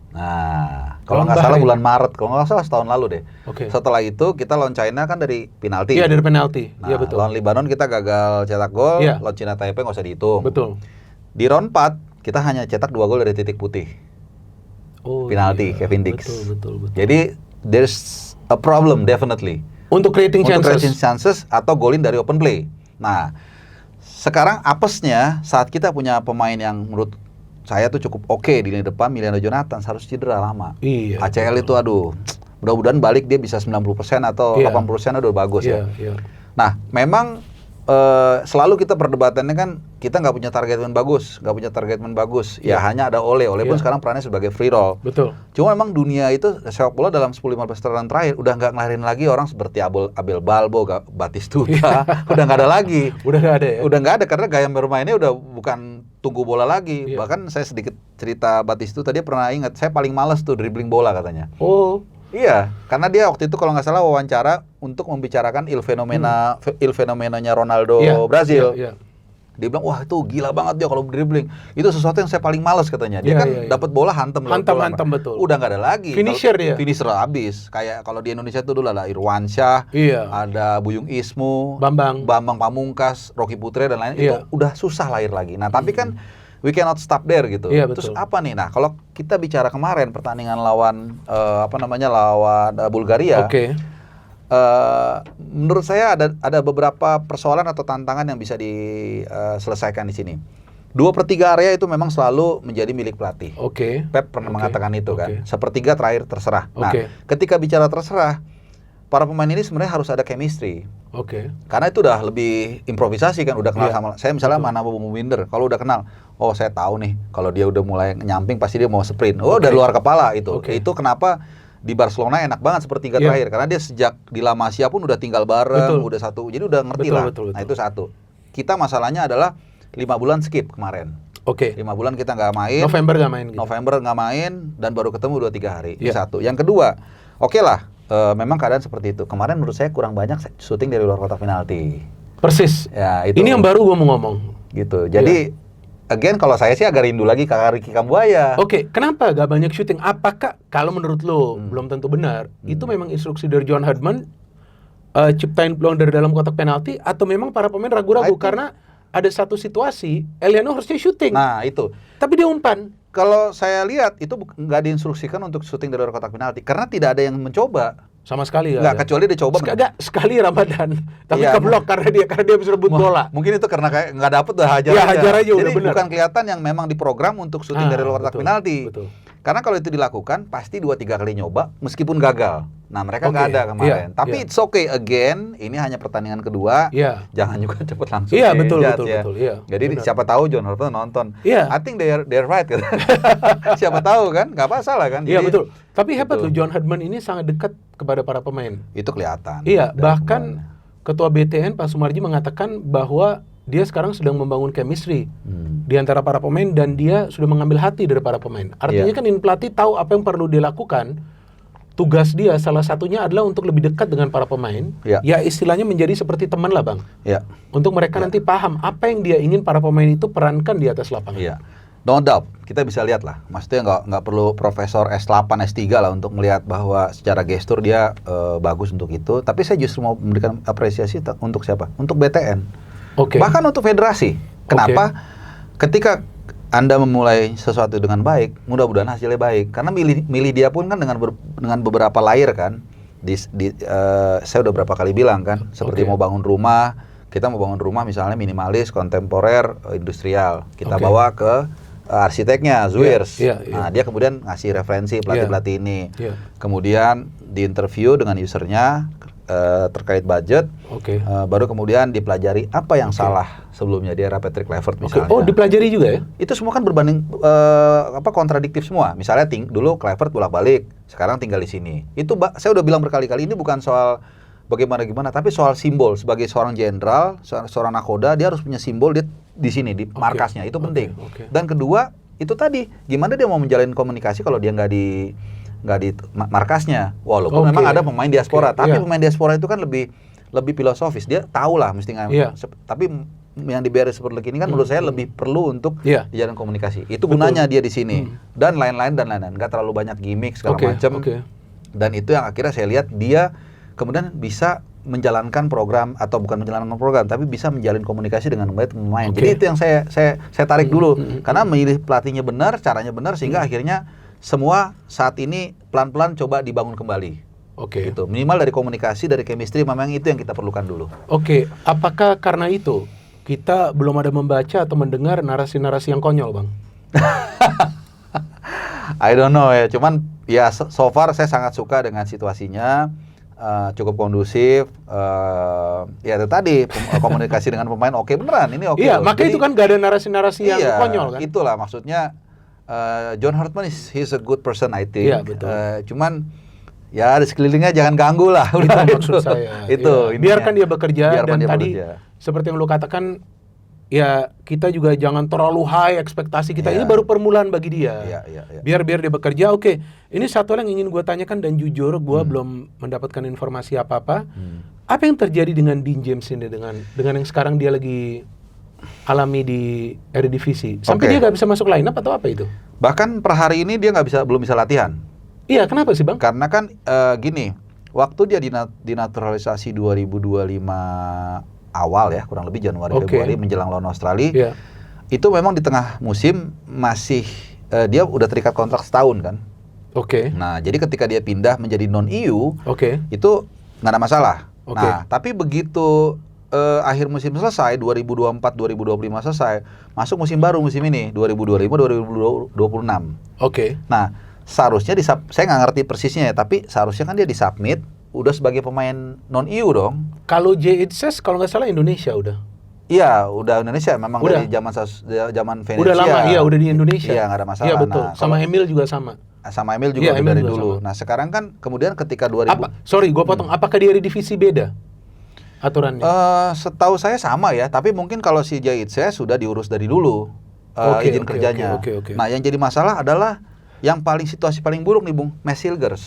Nah, kalau nggak salah bulan Maret, kalau nggak salah setahun lalu deh. Setelah itu kita lawan China kan dari penalti. Iya, dari penalti. Nah, betul. Lawan Lebanon kita gagal cetak gol, lawan Cina Taipei nggak usah dihitung. Betul. Di round 4 kita hanya cetak 2 gol dari titik putih. Penalti Kevin Dix. Betul. Jadi there's a problem definitely. Untuk creating chances atau golin dari open play. Nah, sekarang apesnya saat kita punya pemain yang menurut saya tuh cukup oke di lini depan, Emiliano Jonathan harus cedera lama. ACL itu mudah-mudahan balik dia bisa 90% atau 80% udah bagus ya. Nah, memang selalu kita perdebatannya kan kita nggak punya target man bagus, ya hanya ada Ole pun sekarang perannya sebagai free roll. Betul. Cuma memang dunia itu sepak bola dalam 10-15 tahun terakhir udah nggak ngelahirin lagi orang seperti Abel Balbo, Batistuta, udah nggak ada lagi. Udah nggak ada ya? Udah nggak ada karena gaya bermainnya udah bukan tunggu bola lagi. Bahkan saya sedikit cerita Batistuta, dia pernah ingat saya paling males tuh dribbling bola katanya. Iya, karena dia waktu itu kalau nggak salah wawancara untuk membicarakan il fenomenanya Ronaldo Brazil. Dia bilang, wah itu gila banget dia kalau dribbling. Itu sesuatu yang saya paling males katanya. Dia dapat bola hantam betul. Udah nggak ada lagi. Finisher dia. Finisher habis. Kayak kalau di Indonesia itu dulu ada Irwansyah, ada Buyung Ismu, Bambang Pamungkas, Rocky Putre dan lain. Itu udah susah lahir lagi. Nah tapi kan we cannot stop there gitu. Terus apa nih? Nah, kalau kita bicara kemarin pertandingan lawan lawan Bulgaria. Menurut saya ada beberapa persoalan atau tantangan yang bisa diselesaikan di sini. 2/3 area itu memang selalu menjadi milik pelatih. Pep pernah mengatakan itu kan. 1/3 terakhir terserah. Nah, ketika bicara terserah, para pemain ini sebenarnya harus ada chemistry. Karena itu udah lebih improvisasi kan, udah kenal sama saya misalnya mana Bobo Binder, kalau udah kenal, oh saya tahu nih kalau dia udah mulai nyamping pasti dia mau sprint. Dari luar kepala itu. Itu kenapa di Barcelona enak banget sepertiga terakhir karena dia sejak di La Masia pun udah tinggal bareng, udah satu. Jadi udah ngerti lah. Nah, itu satu. Kita masalahnya adalah 5 bulan skip kemarin. 5 bulan kita nggak main. November nggak main dan baru ketemu 2-3 hari. Itu satu. Yang kedua, lah. Memang keadaan seperti itu. Kemarin menurut saya kurang banyak syuting dari luar kotak penalti. Persis. Ya, itu. Ini yang baru gue mau ngomong. Gitu. Jadi, again kalau saya sih agak rindu lagi kakak Ricky Kambuaya. Kenapa gak banyak syuting? Apakah kalau menurut lo belum tentu benar, itu memang instruksi dari John Herdman ciptain peluang dari dalam kotak penalti, atau memang para pemain ragu-ragu karena ada satu situasi Eliano harusnya syuting. Nah, itu. Tapi dia umpan. kalau saya lihat itu nggak diinstruksikan untuk syuting dari luar kotak penalti karena tidak ada yang mencoba. Sama sekali nggak, kecuali dia coba. Sekali Ramadan, tapi keblok karena dia bisa rebut bola. Mungkin itu karena kayak nggak dapet udah hajar aja. Hajar aja. Jadi udah bener. Bukan kelihatan yang memang diprogram untuk syuting dari luar kotak penalti. Betul. Karena kalau itu dilakukan pasti 2-3 kali nyoba meskipun gagal. Nah mereka nggak ada kemarin. Tapi it's okay again. Ini hanya pertandingan kedua. Jangan juga cepet langsung. Iya betul. Jadi siapa tahu John Horton nonton. I think they're right. Gitu. Siapa tahu kan, nggak masalah kan. Iya betul. Tapi hebat loh, John Herdman ini sangat dekat kepada para pemain. Itu kelihatan. Iya, bahkan Ketua BTN Pak Sumarji mengatakan bahwa dia sekarang sedang membangun chemistry di antara para pemain dan dia sudah mengambil hati dari para pemain. Artinya kan ini pelatih tahu apa yang perlu dilakukan. Tugas dia salah satunya adalah untuk lebih dekat dengan para pemain. Ya istilahnya menjadi seperti teman lah Bang. Untuk mereka nanti paham apa yang dia ingin para pemain itu perankan di atas lapangan. No doubt, kita bisa lihat lah. Maksudnya nggak perlu profesor S8, S3 lah untuk melihat bahwa secara gestur dia bagus untuk itu. Tapi saya justru mau memberikan apresiasi untuk siapa? Untuk BTN. Bahkan untuk federasi. Kenapa? Ketika Anda memulai sesuatu dengan baik, mudah-mudahan hasilnya baik. Karena milih dia pun kan dengan beberapa layer kan. Saya udah berapa kali bilang kan, seperti mau bangun rumah, kita mau bangun rumah misalnya minimalis, kontemporer, industrial. Kita bawa ke arsiteknya, Zuirs. Nah, dia kemudian ngasih referensi pelatih-pelatih ini. Kemudian diinterview dengan usernya terkait budget. Baru kemudian dipelajari apa yang salah sebelumnya di era Patrick Kluivert misalnya. Oh, dipelajari juga ya? Itu semua kan berbanding kontradiktif semua. Misalnya dulu Kluivert bolak-balik, sekarang tinggal di sini. Itu saya udah bilang berkali-kali, ini bukan soal bagaimana, tapi soal simbol. Sebagai seorang jenderal, seorang nakoda, dia harus punya simbol di sini, di markasnya. Itu penting. Dan kedua, itu tadi, gimana dia mau menjalin komunikasi kalau dia nggak di markasnya. Walaupun memang ada pemain diaspora, tapi pemain diaspora itu kan lebih filosofis. Dia tahu lah mesti tapi yang di BRI Super League ini kan menurut saya lebih perlu untuk dijalin komunikasi. Itu gunanya dia di sini. Dan lain-lain. Nggak terlalu banyak gimmick segala macam. Dan itu yang akhirnya saya lihat dia kemudian bisa menjalankan program, atau bukan menjalankan program, tapi bisa menjalin komunikasi dengan baik pemain. Jadi itu yang saya tarik dulu, karena memilih pelatihnya benar, caranya benar, sehingga akhirnya semua saat ini pelan-pelan coba dibangun kembali. Gitu. Minimal dari komunikasi, dari chemistry, memang itu yang kita perlukan dulu. Apakah karena itu kita belum ada membaca atau mendengar narasi-narasi yang konyol, Bang? I don't know ya, cuman ya so far saya sangat suka dengan situasinya. Cukup kondusif, ya itu tadi komunikasi dengan pemain beneran, ini Iya, makanya itu kan gak ada narasi-narasi yang konyol kan? Itulah maksudnya, John Hortman he's a good person I think. Cuman ya di sekelilingnya jangan ganggu lah. Itu maksud saya. Itu biarkan dia bekerja, dan tadi seperti yang lu katakan, ya kita juga jangan terlalu high ekspektasi kita. Ini baru permulaan bagi dia. Biar dia bekerja. Ini satu hal yang ingin gue tanyakan, dan jujur gue belum mendapatkan informasi apa-apa. Apa yang terjadi dengan Dean James ini dengan yang sekarang dia lagi alami di Eredivisie? Sampai dia nggak bisa masuk line up atau apa itu? Bahkan per hari ini dia belum bisa latihan. Iya, kenapa sih Bang? Karena kan gini, waktu dia dinaturalisasi 2025 awal ya, kurang lebih Januari Februari menjelang lawan Australia. Itu memang di tengah musim masih dia udah terikat kontrak setahun kan. Nah, jadi ketika dia pindah menjadi non EU, itu nggak ada masalah. Nah, tapi begitu akhir musim selesai, 2024-2025 selesai, masuk musim baru musim ini 2025-2026. Nah, seharusnya saya nggak ngerti persisnya ya, tapi seharusnya kan dia disubmit udah sebagai pemain non EU dong. Kalau JHS kalau nggak salah Indonesia udah. Iya, udah Indonesia memang dari zaman Venesia. Udah lama, udah di Indonesia. Iya, nggak ada masalah. Iya betul. Nah, sama Emil juga sama. Sama Emil juga dari dulu. Sama. Nah, sekarang kan kemudian ketika 2000. Sorry, gue potong. Apakah di Eredivisie beda aturannya? Setahu saya sama ya, tapi mungkin kalau si JHS sudah diurus dari dulu izin kerjanya. Nah, yang jadi masalah adalah yang situasi paling buruk nih, Bung, Mads Hilgers.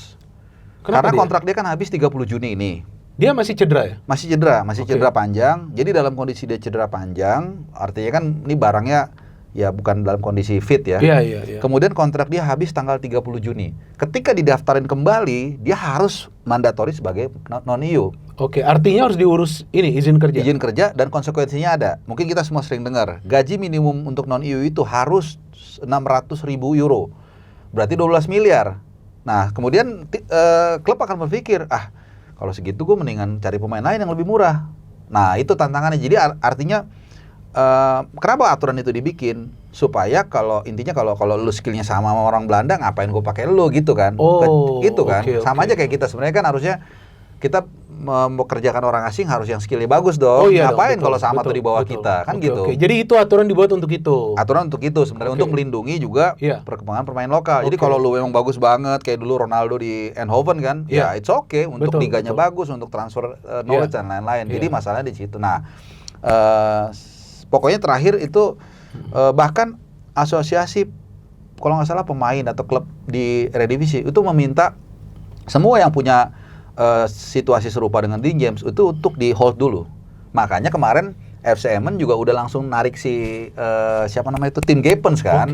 Karena kontrak dia kan habis 30 Juni ini. Dia masih cedera ya? Masih cedera panjang. Jadi dalam kondisi dia cedera panjang, artinya kan ini barangnya ya bukan dalam kondisi fit ya. Iya. Kemudian kontrak dia habis tanggal 30 Juni. Ketika didaftarin kembali, dia harus mandatori sebagai non-EU. Oke, artinya harus diurus ini izin kerja. Izin kerja dan konsekuensinya ada. Mungkin kita semua sering dengar, gaji minimum untuk non-EU itu harus 600.000 euro. Berarti 12 miliar. Nah, kemudian klub akan berpikir, kalau segitu gue mendingan cari pemain lain yang lebih murah. Nah, itu tantangannya. Jadi artinya kenapa aturan itu dibikin? Supaya kalau lu skillnya sama orang Belanda, ngapain gue pakai lu gitu kan? Itu kan. Sama aja kayak kita sebenarnya kan harusnya kita mempekerjakan orang asing harus yang skillnya bagus dong. Ngapain kalau sama tuh di bawah kita kan gitu. Jadi itu aturan dibuat untuk itu. Aturan untuk itu sebenarnya untuk melindungi juga perkembangan pemain lokal. Jadi kalau lu memang bagus banget kayak dulu Ronaldo di Eindhoven kan, ya it's okay untuk liganya bagus, untuk transfer knowledge dan lain-lain. Jadi masalahnya di situ. Nah, pokoknya terakhir itu bahkan asosiasi kalau nggak salah pemain atau klub di Eredivisie itu meminta semua yang punya situasi serupa dengan Dean James itu untuk di hold dulu. Makanya kemarin FC Emmen juga udah langsung narik si siapa namanya itu Tim Gapens kan.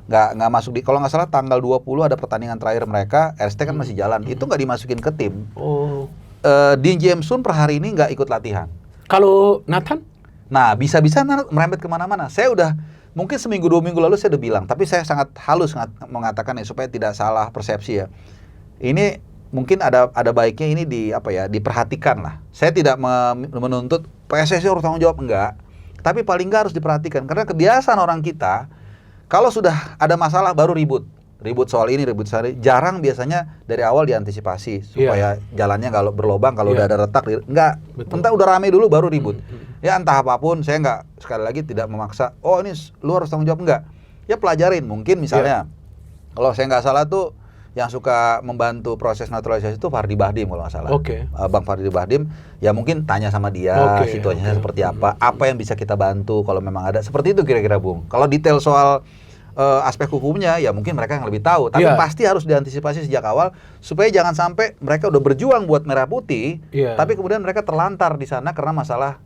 Nggak masuk di, kalau nggak salah tanggal 20 ada pertandingan terakhir mereka, RST kan masih jalan. Itu nggak dimasukin ke tim. Dean James pun per hari ini nggak ikut latihan. Kalau Nathan? Nah, bisa-bisa merembet kemana-mana. Saya udah mungkin seminggu 2 minggu lalu saya udah bilang, tapi saya sangat halus mengatakan supaya tidak salah persepsi ya. Ini mungkin ada baiknya ini diperhatikan lah. Saya tidak menuntut PSSI harus tanggung jawab, enggak. Tapi paling enggak harus diperhatikan karena kebiasaan orang kita kalau sudah ada masalah baru ribut soal ini, ribut soal ini. Jarang biasanya dari awal diantisipasi supaya jalannya kalau berlobang, kalau udah ada retak, enggak. Entah udah rame dulu baru ribut. Ya entah apapun, saya enggak sekali lagi tidak memaksa. Oh ini lu harus tanggung jawab, enggak. Ya pelajarin mungkin misalnya. Kalau saya nggak salah tuh yang suka membantu proses naturalisasi itu Fardi Bahdim kalau nggak salah. Bang Fardi Bahdim, ya mungkin tanya sama dia situasinya seperti apa yang bisa kita bantu kalau memang ada. Seperti itu kira-kira Bung. Kalau detail soal aspek hukumnya ya mungkin mereka yang lebih tahu. Tapi pasti harus diantisipasi sejak awal supaya jangan sampai mereka udah berjuang buat merah putih, tapi kemudian mereka terlantar di sana karena masalah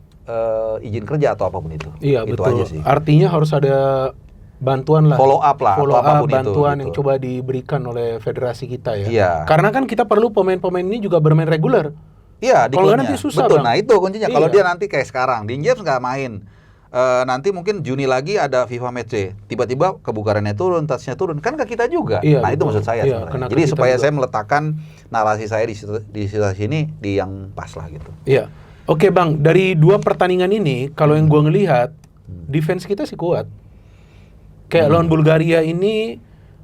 izin kerja atau apapun itu. Iya, itu betul. Aja sih. Artinya harus ada bantuan lah, follow up bantuan itu, yang coba diberikan oleh federasi kita ya. Iya. Karena kan kita perlu pemain-pemain ini juga bermain reguler. Iya, kalau nanti susah. Betul. Nah itu kuncinya. Kalau dia nanti kayak sekarang, Dean James nggak main, nanti mungkin Juni lagi ada FIFA Match Day, tiba-tiba kebugarannya turun, touch-nya turun, kan ke kita juga. Nah itu maksud saya sebenarnya. Jadi supaya saya meletakkan narasi saya di situasi ini di yang pas lah gitu. Iya. Oke Bang, dari 2 pertandingan ini, kalau yang gua ngelihat, defense kita sih kuat. Kayak lawan Bulgaria ini,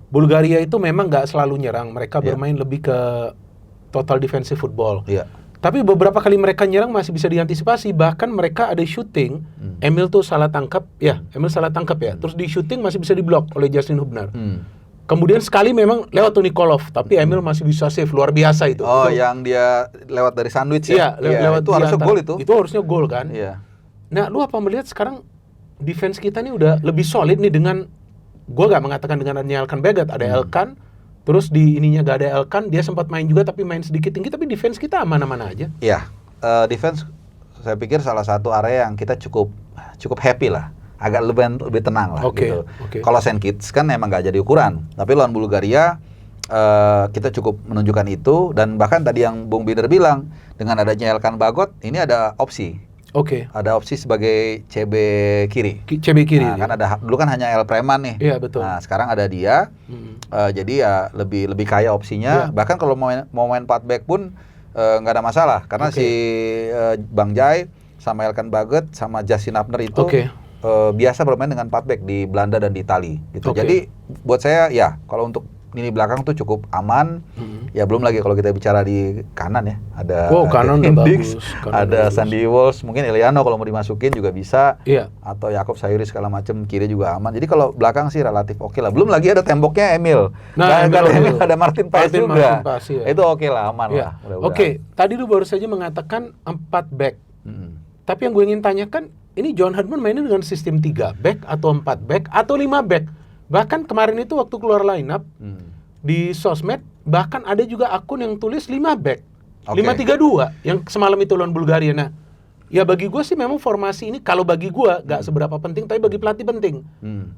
Bulgaria itu memang nggak selalu nyerang, mereka bermain lebih ke total defensive football. Tapi beberapa kali mereka nyerang masih bisa diantisipasi, bahkan mereka ada shooting, Emil tuh salah tangkap, Emil salah tangkap ya, terus di shooting masih bisa diblok oleh Justin Hubner. Kemudian sekali memang lewat Nikolov, tapi Emil masih bisa save, luar biasa itu. Yang dia lewat dari sandwich ya? Lewat itu harusnya gol itu. Itu harusnya gol kan? Nah, lu apa melihat sekarang defense kita nih udah lebih solid nih dengan, gue gak mengatakan dengan adanya Elkan Baggott, ada Elkan, terus di ininya gak ada Elkan, dia sempat main juga tapi main sedikit tinggi, tapi defense kita aman-aman aja. Iya, defense saya pikir salah satu area yang kita cukup happy lah, agak lebih tenang lah gitu. Kalau Saint Kitts kan emang gak jadi ukuran, tapi lawan Bulgaria kita cukup menunjukkan itu, dan bahkan tadi yang Bung Binder bilang, dengan adanya Elkan Baggott, ini ada opsi. Ada opsi sebagai CB kiri. Nah, kan ada dulu kan hanya El Preman nih. Iya, betul. Nah, sekarang ada dia. Jadi ya lebih kaya opsinya. Bahkan kalau mau main 4 back pun nggak ada masalah karena si Bang Jai sama Elkan Baggott sama Justin Hubner itu biasa bermain dengan 4 back di Belanda dan di Itali gitu. Jadi buat saya ya kalau untuk lini belakang tuh cukup aman. Ya belum lagi kalau kita bicara di kanan ya, ada kanan Hendricks, ada Sandy Walsh, mungkin Eliano kalau mau dimasukin juga bisa, atau Jakob Sayuri segala macam, kiri juga aman. Jadi kalau belakang sih relatif oke lah. Belum lagi ada temboknya Emil. Ada Martin Paes juga. Itu oke lah, aman lah. Tadi lu baru saja mengatakan 4 back. Tapi yang gue ingin tanyakan, ini John Herdman mainnya dengan sistem 3 back atau 4 back atau 5 back? Bahkan kemarin itu waktu keluar line up di sosmed, bahkan ada juga akun yang tulis 5 back, 5-3-2 yang semalam itu lawan Bulgaria. Nah, ya bagi gue sih memang formasi ini kalau bagi gue gak seberapa penting, tapi bagi pelatih penting.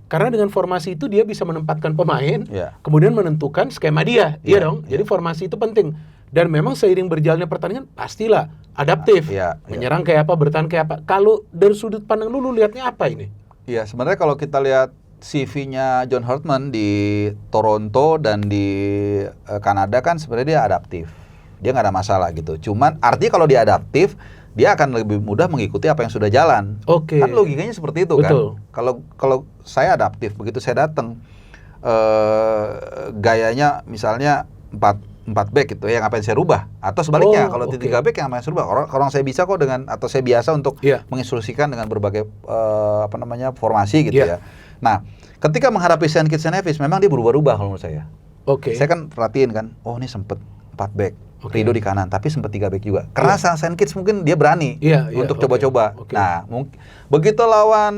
Karena dengan formasi itu dia bisa menempatkan pemain, kemudian menentukan skema dia, dong. Jadi formasi itu penting. Dan memang seiring berjalannya pertandingan pastilah adaptif. Menyerang kayak apa, bertahan kayak apa. Kalau dari sudut pandang lu lihatnya apa ini? Iya, sebenarnya kalau kita lihat CV-nya John Hartman di Toronto dan di Kanada kan sebenarnya dia adaptif. Dia nggak ada masalah gitu. Cuman artinya kalau dia adaptif, dia akan lebih mudah mengikuti apa yang sudah jalan. Kan logikanya seperti itu. Betul. Kan. Kalau saya adaptif, begitu saya datang, gayanya misalnya 4 back gitu ya, ngapain saya rubah? Atau sebaliknya, kalau 3 back yang ngapain saya rubah? Orang saya bisa kok dengan, atau saya biasa untuk menginstruksikan dengan berbagai formasi gitu ya. Nah, ketika menghadapi St. Kitts and Nevis, memang dia berubah-ubah kalau menurut saya. Saya kan perhatiin kan, oh ini sempet 4 back, Rido di kanan, tapi sempet 3 back juga. Karena St. Kitts mungkin dia berani untuk coba-coba. Nah, begitu lawan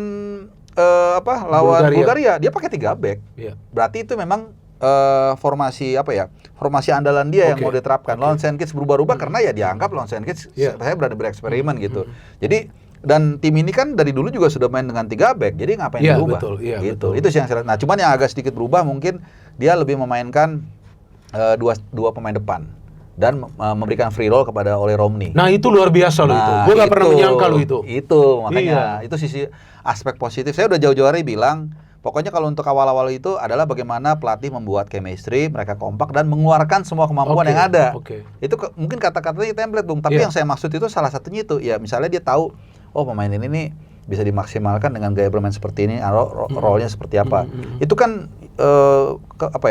Bulgaria, dia pakai 3 back. Berarti itu memang formasi andalan dia yang mau diterapkan. Lawan St. Kitts berubah-ubah karena ya dianggap lawan St. Kitts saya berani bereksperimen gitu. Jadi dan tim ini kan dari dulu juga sudah main dengan 3 back, jadi ngapain berubah? Gitu. Itu sih yang saya lihat. Nah, cuman yang agak sedikit berubah mungkin dia lebih memainkan dua pemain depan dan memberikan free roll kepada Ole Romney. Nah, itu luar biasa loh itu. Gue nggak pernah menyangka loh itu. Itu makanya itu sisi aspek positif. Saya udah jauh-jauh hari bilang, pokoknya kalau untuk awal-awal itu adalah bagaimana pelatih membuat chemistry, mereka kompak dan mengeluarkan semua kemampuan yang ada. Itu mungkin kata-katanya template, Bung. Tapi yang saya maksud itu salah satunya itu, ya misalnya dia tahu, oh pemain ini nih bisa dimaksimalkan dengan gaya bermain seperti ini, role-nya seperti apa. Itu kan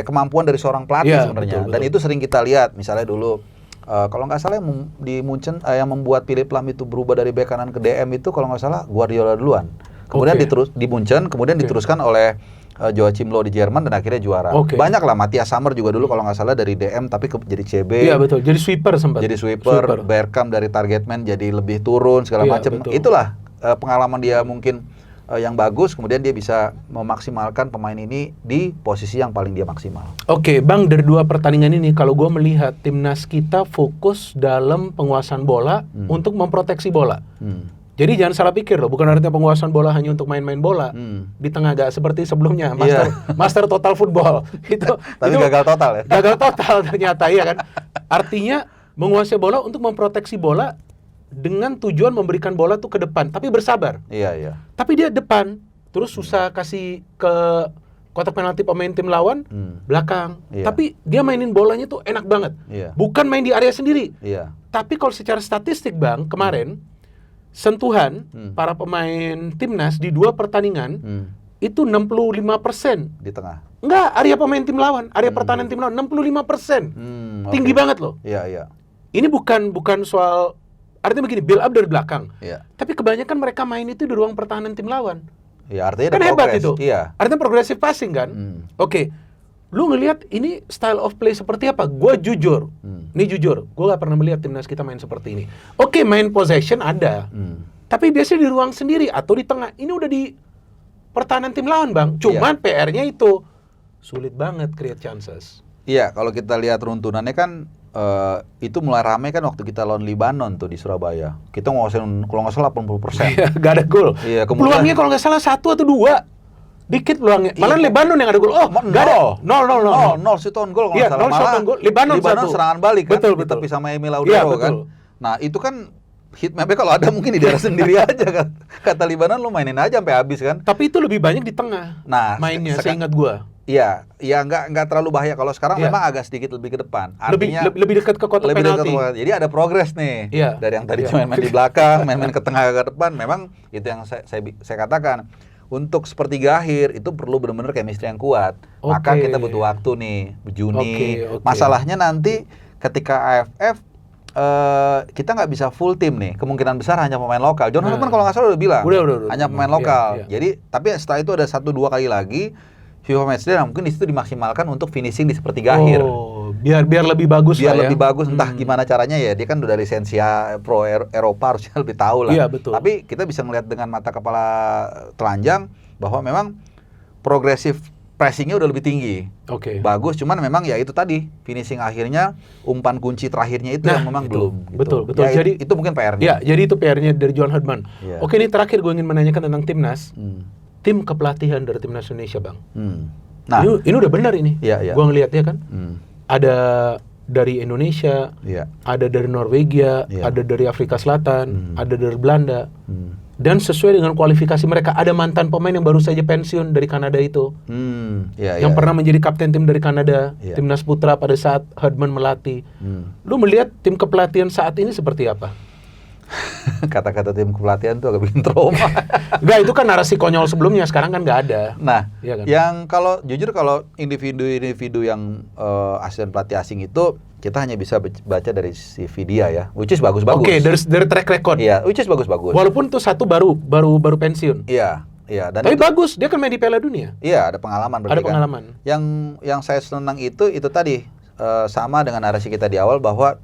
kemampuan dari seorang pelatih sebenarnya. Dan itu sering kita lihat, misalnya dulu kalau nggak salah di Munchen yang membuat Philipp Lahm itu berubah dari bek kanan ke DM itu kalau nggak salah Guardiola duluan. Kemudian di Munchen, kemudian diteruskan oleh Joachim Low di Jerman dan akhirnya juara. Banyak lah, Matthias Sammer juga dulu kalau nggak salah dari DM tapi jadi CB. Iya betul, jadi sweeper sempat. Jadi sweeper. Bergkamp dari target man jadi lebih turun segala macam. Itulah pengalaman dia mungkin yang bagus, kemudian dia bisa memaksimalkan pemain ini di posisi yang paling dia maksimal. Bang, dari 2 pertandingan ini kalau gue melihat timnas kita fokus dalam penguasaan bola untuk memproteksi bola. Jadi jangan salah pikir loh, bukan artinya penguasaan bola hanya untuk main-main bola. Di tengah gak seperti sebelumnya, master total football. Tapi gagal total ya? Gagal total ternyata, ya kan? Artinya menguasai bola untuk memproteksi bola dengan tujuan memberikan bola tuh ke depan, tapi bersabar. Tapi dia depan, terus susah kasih ke kotak penalti pemain tim lawan, belakang. Tapi dia mainin bolanya tuh enak banget. Bukan main di area sendiri. Tapi kalau secara statistik, Bang, kemarin sentuhan para pemain timnas di 2 pertandingan itu 65% di tengah. Enggak, area pemain tim lawan, area pertahanan tim lawan 65%. Tinggi banget loh. Ini bukan soal, artinya begini, build up dari belakang. Tapi kebanyakan mereka main itu di ruang pertahanan tim lawan. Artinya kan hebat itu. Artinya progressive passing kan. Lu ngelihat ini style of play seperti apa? Gue jujur, gue gak pernah melihat timnas kita main seperti ini. Main possession ada, tapi biasanya di ruang sendiri atau di tengah. Ini udah di pertahanan tim lawan, Bang. Cuman PR-nya itu sulit banget create chances. Kalau kita lihat runtunannya kan itu mulai ramai kan waktu kita lawan Lebanon tuh di Surabaya. Kita nguasain kalau nggak salah 80%. Gak ada gol. Peluangnya kalau nggak salah 1 atau 2. Dikit peluangnya. Malah Lebanon yang ada gol. Enggak ada. 0 shoot on goal kalau salah. Malah Lebanon serangan balik kan. Betul. Tapi sama Emil Laudaro kan. Nah, itu kan hit map-nya kalau ada mungkin di daerah sendiri aja kan. Kata Lebanon lu mainin aja sampai habis kan. Tapi itu lebih banyak di tengah. Nah, mainnya seingat gua. Nggak terlalu bahaya. Kalau sekarang memang agak sedikit lebih ke depan. Artinya lebih dekat ke kotak penalti. Jadi ada progres nih. Dari yang tadi cuma main di belakang, main ke tengah ke depan. Memang itu yang saya katakan. Untuk sepertiga akhir itu perlu benar-benar chemistry yang kuat. Maka kita butuh waktu nih, Juni. Masalahnya nanti ketika AFF kita nggak bisa full tim nih. Kemungkinan besar hanya pemain lokal. John Hartman kalau nggak salah udah bilang hanya pemain lokal. Jadi tapi setelah itu ada 1-2 kali lagi FIFA Matchday, mungkin di situ dimaksimalkan untuk finishing di sepertiga akhir. Biar lebih bagus. Lebih bagus, entah gimana caranya ya. Dia kan udah lisensia pro Eropa, harusnya lebih tahu lah. Betul. Tapi kita bisa melihat dengan mata kepala telanjang bahwa memang progresif pressingnya udah lebih tinggi. Bagus, cuman memang ya itu tadi finishing akhirnya, umpan kunci terakhirnya itu yang memang belum. Betul. Ya, jadi itu mungkin PR-nya. Jadi itu PR-nya dari John Hartman. Ini terakhir gue ingin menanyakan tentang timnas. Tim kepelatihan dari timnas Indonesia, Bang. Nah, ini udah benar ini. Gue ngelihatnya kan. Ada dari Indonesia, ada dari Norwegia, ada dari Afrika Selatan, ada dari Belanda. Dan sesuai dengan kualifikasi mereka, ada mantan pemain yang baru saja pensiun dari Kanada itu. Yang pernah menjadi kapten tim dari Kanada, timnas putra pada saat Herdman melatih. Lu melihat tim kepelatihan saat ini seperti apa? Kata-kata tim kepelatihan tuh agak bikin trauma. Enggak, itu kan narasi konyol sebelumnya, sekarang kan nggak ada. Nah, ya kan? Yang kalau individu-individu yang asisten pelatih asing itu kita hanya bisa baca dari CV dia ya, which is bagus-bagus. Oke, dari track record. Iya, which is bagus-bagus. Walaupun tuh satu baru pensiun. Iya. Dan tapi itu, bagus, dia kan main di Piala Dunia. Iya, ada pengalaman berarti. Ada pengalaman. Kan. Yang saya senang itu tadi sama dengan narasi kita di awal bahwa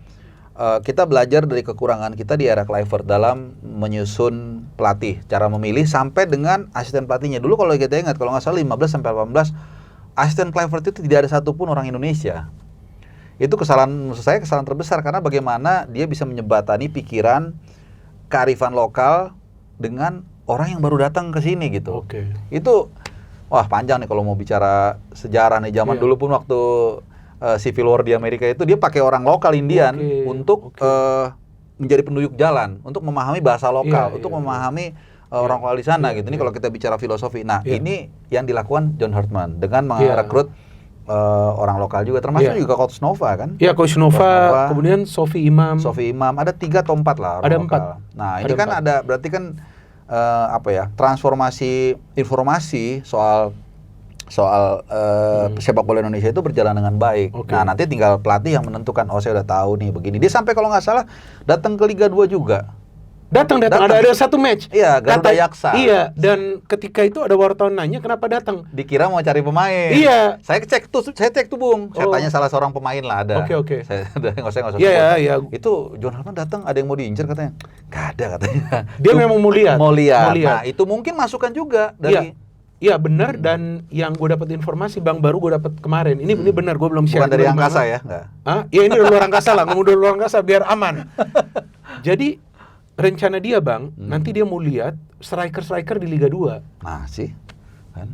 kita belajar dari kekurangan kita di era Kluivert dalam menyusun pelatih, cara memilih sampai dengan asisten pelatihnya. Dulu kalau kita ingat, kalau nggak salah 15 sampai 18 asisten Kluivert itu tidak ada satupun orang Indonesia. Itu kesalahan terbesar karena bagaimana dia bisa menyebatani pikiran kearifan lokal dengan orang yang baru datang ke sini gitu. Itu panjang nih kalau mau bicara sejarah nih. Zaman dulu pun waktu Civil War di Amerika itu dia pakai orang lokal Indian untuk menjadi penduduk jalan, untuk memahami bahasa lokal, untuk memahami orang lokal di sana gitu. Ini kalau kita bicara filosofi. Nah, ini yang dilakukan John Herdman dengan merekrut orang lokal juga, termasuk juga Coach Nova kan? Iya, Coach Nova, kemudian Sofi Imam, ada 3 atau 4 lah orang ada lokal. 4. Nah, ini kan ada berarti kan transformasi informasi soal sepak bola Indonesia itu berjalan dengan baik. Nah, nanti tinggal pelatih yang menentukan, saya udah tahu nih begini. Dia sampai kalau nggak salah datang ke Liga 2 juga. Datang. Ada satu match. Iya, Garuda Yaksa. Iya, dan ketika itu ada wartawan nanya kenapa datang. Dikira mau cari pemain. Iya. Saya cek tuh, Bung. Saya tanya salah seorang pemain lah, ada. Oke. Saya nggak usah. Iya. Itu John Herdman datang, ada yang mau diincar katanya. Nggak ada katanya. Dia memang mau lihat. Nah, itu mungkin masukan juga dari. Iya benar, dan yang gue dapat informasi baru gue dapat kemarin. Ini benar, gue belum share. Bukan dari angkasa ya? Enggak. Iya, ini dari luar angkasa lah, ngomong dari luar angkasa biar aman. Jadi rencana dia nanti dia mau lihat striker di Liga 2. Nah sih kan.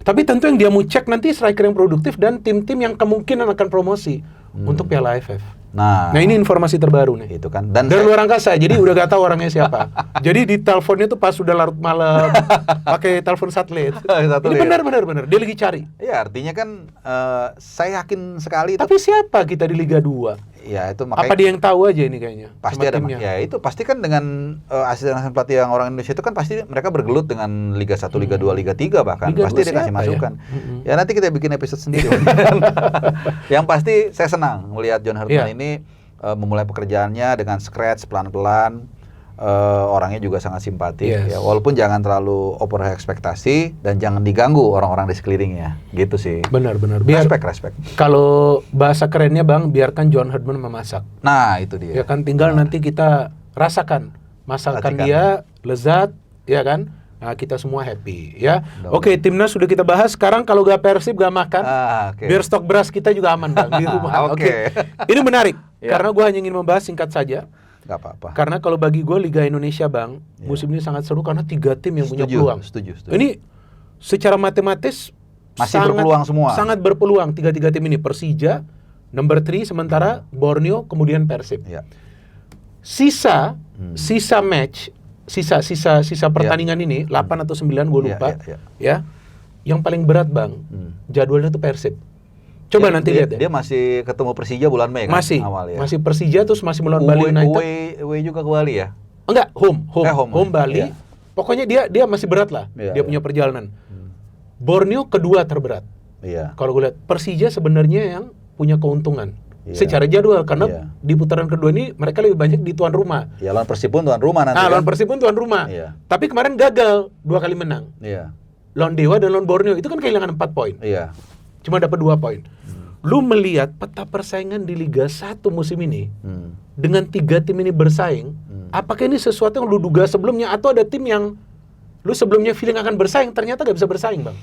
Tapi tentu yang dia mau cek nanti striker yang produktif dan tim-tim yang kemungkinan akan promosi untuk Piala AFF. Nah, ini informasi terbaru nih. Itu kan. Dan dari luar angkasa, jadi udah gak tahu orangnya siapa. Jadi di teleponnya tuh pas sudah larut malam pakai telepon satelit. Ini benar. Dia lagi cari. Iya, artinya kan saya yakin sekali. Tapi siapa kita di Liga 2? Ya itu makanya. Apa dia yang tahu aja ini kayaknya? Pasti ada. Ya itu pasti kan dengan asisten pelatih yang orang Indonesia itu kan pasti mereka bergelut dengan Liga 1, Liga 2, Liga 3 bahkan. Liga pasti dia kasih masukan. Ya nanti kita bikin episode sendiri. Yang pasti saya senang melihat John Herdman ini memulai pekerjaannya dengan scratch pelan-pelan. Orangnya juga sangat simpatik, ya, walaupun jangan terlalu over ekspektasi dan jangan diganggu orang-orang di sekelilingnya, gitu sih. Benar. Respect. Kalau bahasa kerennya Bang, biarkan John Herdman memasak. Nah itu dia. Ya kan, tinggal nanti kita rasakan masakan dia, lezat, ya kan. Nah, kita semua happy, ya. Oke, timnas sudah kita bahas. Sekarang kalau gak Persib gak makan, biar stok beras kita juga aman Bang di rumah. Oke. Ini menarik, karena gue hanya ingin membahas singkat saja. Gak apa-apa. Karena kalau bagi gue Liga Indonesia Bang, musim ini sangat seru karena 3 tim yang punya peluang. Setuju. Ini secara matematis masih berpeluang semua. Sangat berpeluang 3 tim ini. Persija, number 3, sementara Borneo, kemudian Persib. Sisa match, sisa pertandingan ini 8 atau 9 gue lupa. Ya. Yang paling berat Bang, jadwalnya tuh Persib. Coba nanti lihat ya. Dia masih ketemu Persija bulan Mei kan? Masih Persija, terus masih melawan Bali United. Away juga ke Bali ya? Enggak, home Bali. Iya. Pokoknya dia masih berat lah. Dia punya perjalanan. Borneo kedua terberat. Iya. Kalau gue lihat Persija sebenarnya yang punya keuntungan secara jadwal karena di putaran kedua ini mereka lebih banyak di tuan rumah. Ya, lawan Persib pun tuan rumah nanti. Lawan Persib pun tuan rumah. Tapi kemarin gagal 2 kali menang. Lawan Dewa dan lawan Borneo itu kan kehilangan 4 poin. Cuma dapat 2 poin. Lu melihat peta persaingan di Liga 1 musim ini dengan 3 tim ini bersaing, apakah ini sesuatu yang lu duga sebelumnya atau ada tim yang lu sebelumnya feeling akan bersaing ternyata gak bisa bersaing Bang?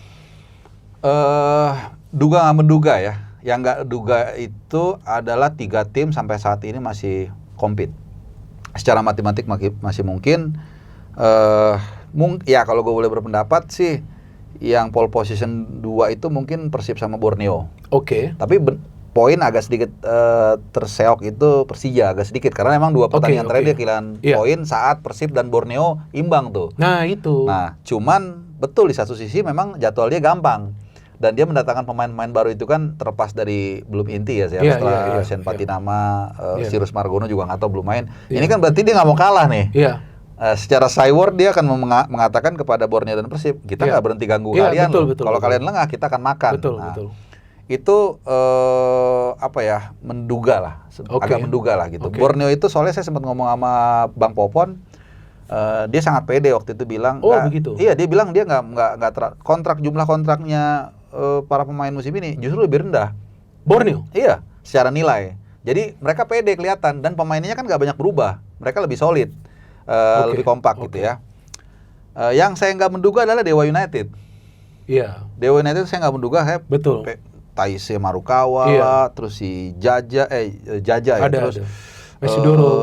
Duga gak menduga ya. Yang gak duga itu adalah 3 tim sampai saat ini masih compete. Secara matematik masih mungkin. Ya kalau gue boleh berpendapat sih, yang pole position 2 itu mungkin Persib sama Borneo. Oke. Tapi poin agak sedikit terseok itu Persija agak sedikit karena memang 2 pertandingan terakhir dia kehilangan poin saat Persib dan Borneo imbang tuh. Nah itu. Nah cuman betul di satu sisi memang jadwal dia gampang dan dia mendatangkan pemain-pemain baru itu kan terlepas dari belum inti ya setelah Sen Patinama, Sirus Margono juga nggak tahu belum main. Ini kan berarti dia nggak mau kalah nih. Secara skyward dia akan mengatakan kepada Borneo dan Persib, kita nggak berhenti ganggu kalian. Kalau kalian lengah, kita akan makan. Betul. Itu menduga lah, agak menduga lah gitu. Borneo itu soalnya saya sempat ngomong sama Bang Popon, dia sangat pede waktu itu bilang. Begitu. Iya, dia bilang dia nggak jumlah kontraknya para pemain musim ini justru lebih rendah. Borneo? Iya, secara nilai. Jadi mereka pede kelihatan dan pemainnya kan nggak banyak berubah, mereka lebih solid. Lebih kompak gitu ya. Yang saya nggak menduga adalah Dewa United. Iya. Dewa United saya nggak menduga betul. Taise Marukawa, terus si Jaja terus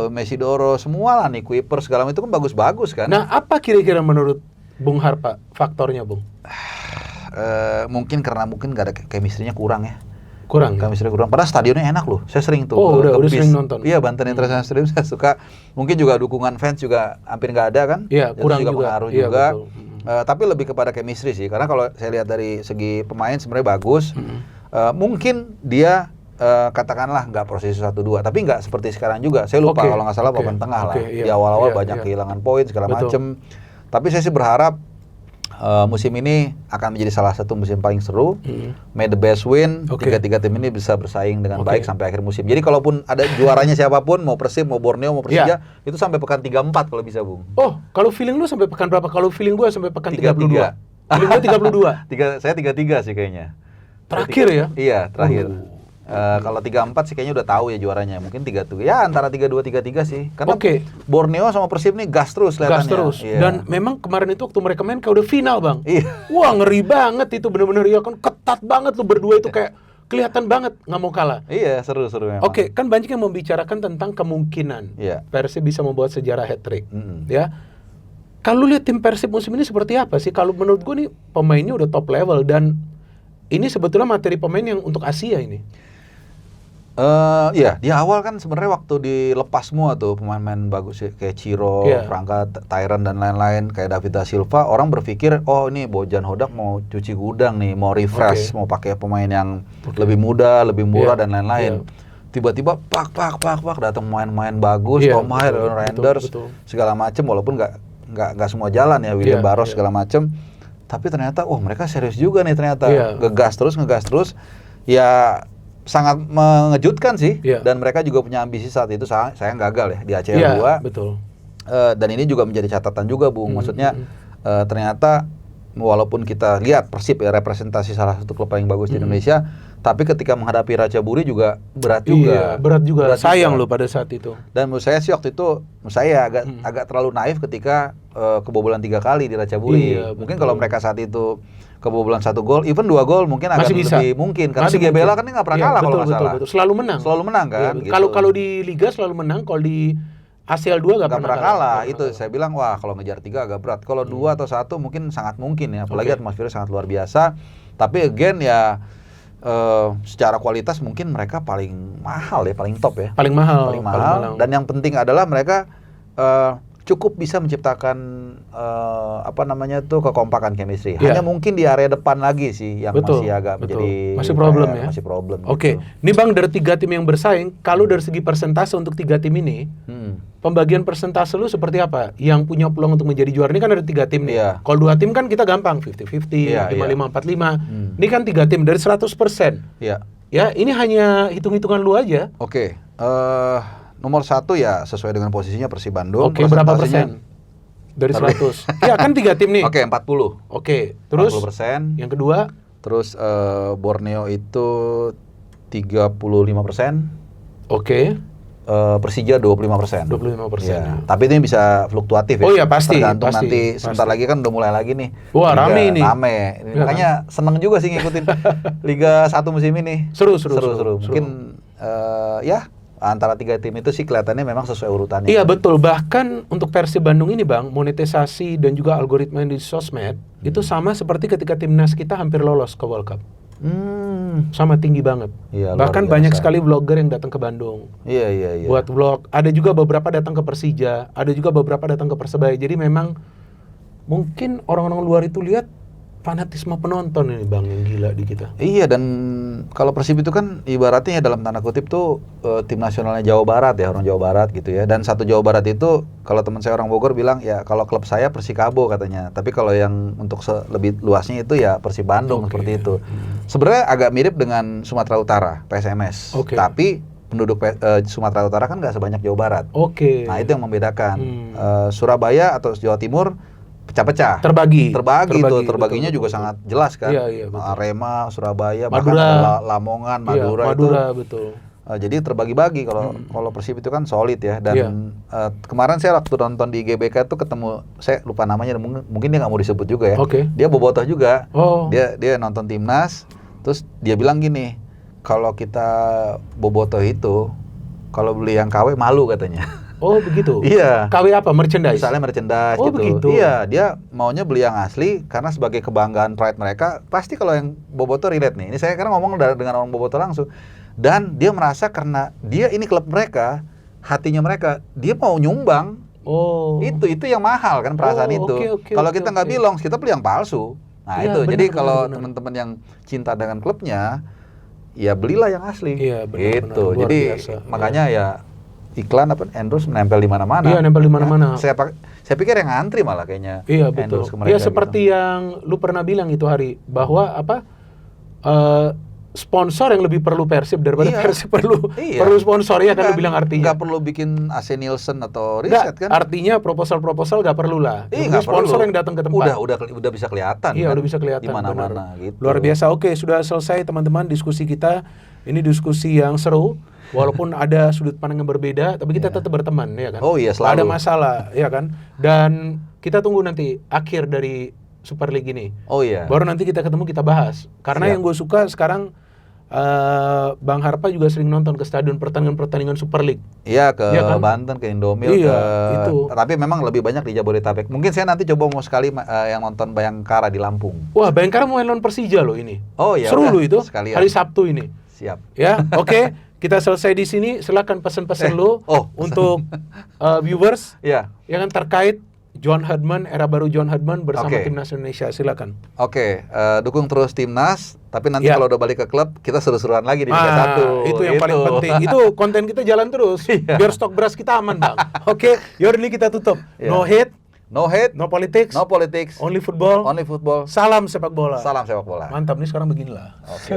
Mesidoro, semua lah nih Kuiper segala macam itu kan bagus-bagus kan. Nah apa kira-kira menurut Bung Harpa faktornya Bung? Mungkin nggak ada chemistry-nya kurang ya. Chemistry kurang. Padahal stadionnya enak loh. Saya sering tuh. Udah sering nonton. Iya, Banten International Stadium saya suka. Mungkin juga dukungan fans juga hampir nggak ada kan? Iya, kurang juga. Pengaruh juga. Betul. Tapi lebih kepada chemistry sih. Karena kalau saya lihat dari segi pemain sebenarnya bagus. Mungkin dia katakanlah nggak posisi 1-2, tapi nggak seperti sekarang juga. Saya lupa kalau nggak salah papan tengah lah. Di awal-awal banyak kehilangan poin segala macem. Tapi saya sih berharap musim ini akan menjadi salah satu musim paling seru. May the best win. Tiga-tiga tim ini bisa bersaing dengan baik sampai akhir musim. Jadi kalaupun ada juaranya siapapun, mau Persib, mau Borneo, mau Persija, itu sampai pekan 34 kalau bisa, Bung. Oh, kalau feeling lu sampai pekan berapa? Kalau feeling gua sampai pekan 32. Feeling gua 32. Saya 33 sih kayaknya. Terakhir ya? Iya, terakhir. Kalau 34 sih kayaknya udah tahu ya juaranya. Mungkin 33. Ya antara 32 33 sih. Karena Borneo sama Persib nih gas terus kelihatannya. Gas terus. Iya. Dan memang kemarin itu waktu mereka main kayak udah final, Bang. Iya. Wah, ngeri banget itu benar-benar ya kan ketat banget lu berdua itu kayak kelihatan banget nggak mau kalah. Iya, seru memang. Kan banyak yang membicarakan tentang kemungkinan Persib bisa membuat sejarah hat-trick. Ya. Kalau lihat tim Persib musim ini seperti apa sih? Kalau menurut gue nih pemainnya udah top level dan ini sebetulnya materi pemain yang untuk Asia ini. Iya, di awal kan sebenarnya waktu dilepas semua tuh pemain-pemain bagus kayak Ciro, Franka, Tyron dan lain-lain kayak David da Silva, orang berpikir ini Bojan Hodak mau cuci gudang nih, mau refresh, mau pakai pemain yang lebih muda, lebih murah dan lain-lain. Tiba-tiba pak datang pemain-pemain bagus, Tom Hair, Renders, segala macem walaupun nggak semua jalan ya, William Barros segala macem. Tapi ternyata mereka serius juga nih ternyata. Ngegas terus. Ya sangat mengejutkan sih, dan mereka juga punya ambisi saat itu. Sayang gagal ya di ACL 2. Betul. Dan ini juga menjadi catatan juga, Bung. Maksudnya ternyata walaupun kita lihat Persib ya representasi salah satu klub paling bagus di Indonesia, tapi ketika menghadapi Ratchaburi juga berat juga. Berat juga. Sayang loh pada saat itu. Dan menurut saya sih waktu itu agak terlalu naif ketika kebobolan 3 kali di Ratchaburi. Mungkin kalau mereka saat itu kebobolan 1 gol, even 2 gol mungkin agak lebih mungkin. Karena di GBLA kan dia nggak pernah kalah kalau nggak salah. Betul. Selalu menang kan. Kalau di Liga selalu menang, kalau di ACL 2 nggak pernah kalah. Itu saya bilang kalau ngejar 3 agak berat. Kalau 2 atau 1 mungkin sangat mungkin ya. Apalagi atmosfernya sangat luar biasa. Tapi again ya secara kualitas mungkin mereka paling mahal ya, paling top ya. Paling mahal. Dan yang penting adalah mereka cukup bisa menciptakan kekompakan chemistry. Hanya mungkin di area depan lagi sih yang masih agak menjadi problem ya. Masih problem. Ini Bang, dari 3 tim yang bersaing, kalau dari segi persentase untuk 3 tim ini, pembagian persentase lu seperti apa? Yang punya peluang untuk menjadi juara ini kan ada 3 tim nih. Kalau 2 tim kan kita gampang 50-50, 55-45. Ini kan 3 tim dari 100%. Iya. Ya, ini hanya hitung-hitungan lu aja. Nomor 1 ya sesuai dengan posisinya Persib Bandung. Berapa persen? Dari 100. Ya kan 3 tim nih. 40. Terus 40%. Yang kedua? Terus Borneo itu 35%. Persija 25%. 25%. Ya. Tapi ini bisa fluktuatif ya. Pasti. Tergantung nanti sebentar lagi kan udah mulai lagi nih. Wah, rame ini. Makanya seneng juga sih ngikutin Liga 1 musim ini. Seru. Mungkin antara 3 tim itu sih kelihatannya memang sesuai urutannya. Iya betul, bahkan untuk Persib Bandung ini Bang, monetisasi dan juga algoritma yang di sosmed itu sama seperti ketika timnas kita hampir lolos ke World Cup. Sama tinggi banget. Iya, bahkan banyak sekali vlogger yang datang ke Bandung. Iya. Buat vlog. Ada juga beberapa datang ke Persija, ada juga beberapa datang ke Persebaya. Jadi memang mungkin orang-orang luar itu lihat fanatisme penonton ini Bang yang gila di kita. Iya, dan kalau Persib itu kan ibaratnya dalam tanda kutip tuh tim nasionalnya Jawa Barat ya, orang Jawa Barat gitu ya. Dan satu Jawa Barat itu kalau teman saya orang Bogor bilang ya kalau klub saya Persikabo katanya. Tapi kalau yang untuk lebih luasnya itu ya Persib Bandung seperti itu. Sebenarnya agak mirip dengan Sumatera Utara, PSMS. Tapi penduduk Sumatera Utara kan nggak sebanyak Jawa Barat. Nah itu yang membedakan. Surabaya atau Jawa Timur pecah-pecah. Terbaginya betul, juga sangat jelas kan. Iya, Arema, Surabaya, Madura, bahkan Lamongan, Madura itu. Betul. Jadi terbagi-bagi kalau Persib itu kan solid ya. Dan kemarin saya waktu nonton di GBK tuh ketemu, saya lupa namanya, mungkin dia nggak mau disebut juga ya. Dia bobotoh juga. Dia nonton timnas, terus dia bilang gini, kalau kita bobotoh itu, kalau beli yang KW malu katanya. Oh begitu? Iya. KW apa? Merchandise? Misalnya merchandise gitu. Begitu? Iya, dia maunya beli yang asli karena sebagai kebanggaan pride mereka. Pasti kalau yang bobotoh relate nih. Ini saya karena ngomong dengan orang bobotoh langsung. Dan dia merasa karena dia ini klub mereka, hatinya mereka, dia mau nyumbang. Itu yang mahal kan perasaan itu. Kalau kita nggak bilang, kita beli yang palsu. Nah itu. Jadi kalau teman-teman yang cinta dengan klubnya, ya belilah yang asli. Iya, gitu. Jadi makanya ya iklan endorse nempel di mana-mana. Iya, nempel di mana-mana. Saya pikir yang antri malah kayaknya. Iya, betul. Iya, seperti gitu. Yang lu pernah bilang itu Hari, bahwa sponsor yang lebih perlu Persib daripada Persib perlu sponsor ya kan lu bilang artinya. Nggak perlu bikin AC Nielsen atau riset kan? Artinya proposal nggak perlu lah. Sponsor yang datang ke tempat. Udah bisa kelihatan. Iya, kan? udah bisa kelihatan. Di mana-mana gitu. Luar biasa. Oke, sudah selesai teman-teman diskusi kita. Ini diskusi yang seru. Walaupun ada sudut pandang yang berbeda, tapi kita tetap berteman, ya kan? Oh iya, selalu. Ada masalah, ya kan? Dan kita tunggu nanti akhir dari Super League ini. Oh iya. Baru nanti kita ketemu, kita bahas. Karena yang gue suka sekarang, Bang Harpa juga sering nonton ke stadion pertandingan Super League. Iya, ke Banten, ke Indomil, itu. Tapi memang lebih banyak di Jabodetabek. Mungkin saya nanti coba mau sekali yang nonton Bayangkara di Lampung. Wah, Bayangkara mau lawan Persija loh ini. Oh iya. Seru loh itu. Sekalian. Hari Sabtu ini. Siap. Ya, oke. Kita selesai di sini. Silakan pesan-pesan lu untuk viewers. Iya. Yang terkait John Herdman, era baru John Herdman bersama Timnas Indonesia. Silakan. Dukung terus Timnas. Tapi nanti kalau udah balik ke klub, kita seru-seruan lagi di Liga 1. Itu yang paling penting. Itu konten kita jalan terus. Biar stok beras kita aman, Bang. Oke, yaudah ini kita tutup. No hate. No hate, no politics. No politics. Only football. Only football. Salam sepak bola. Salam sepak bola. Mantap nih sekarang beginilah. Oke.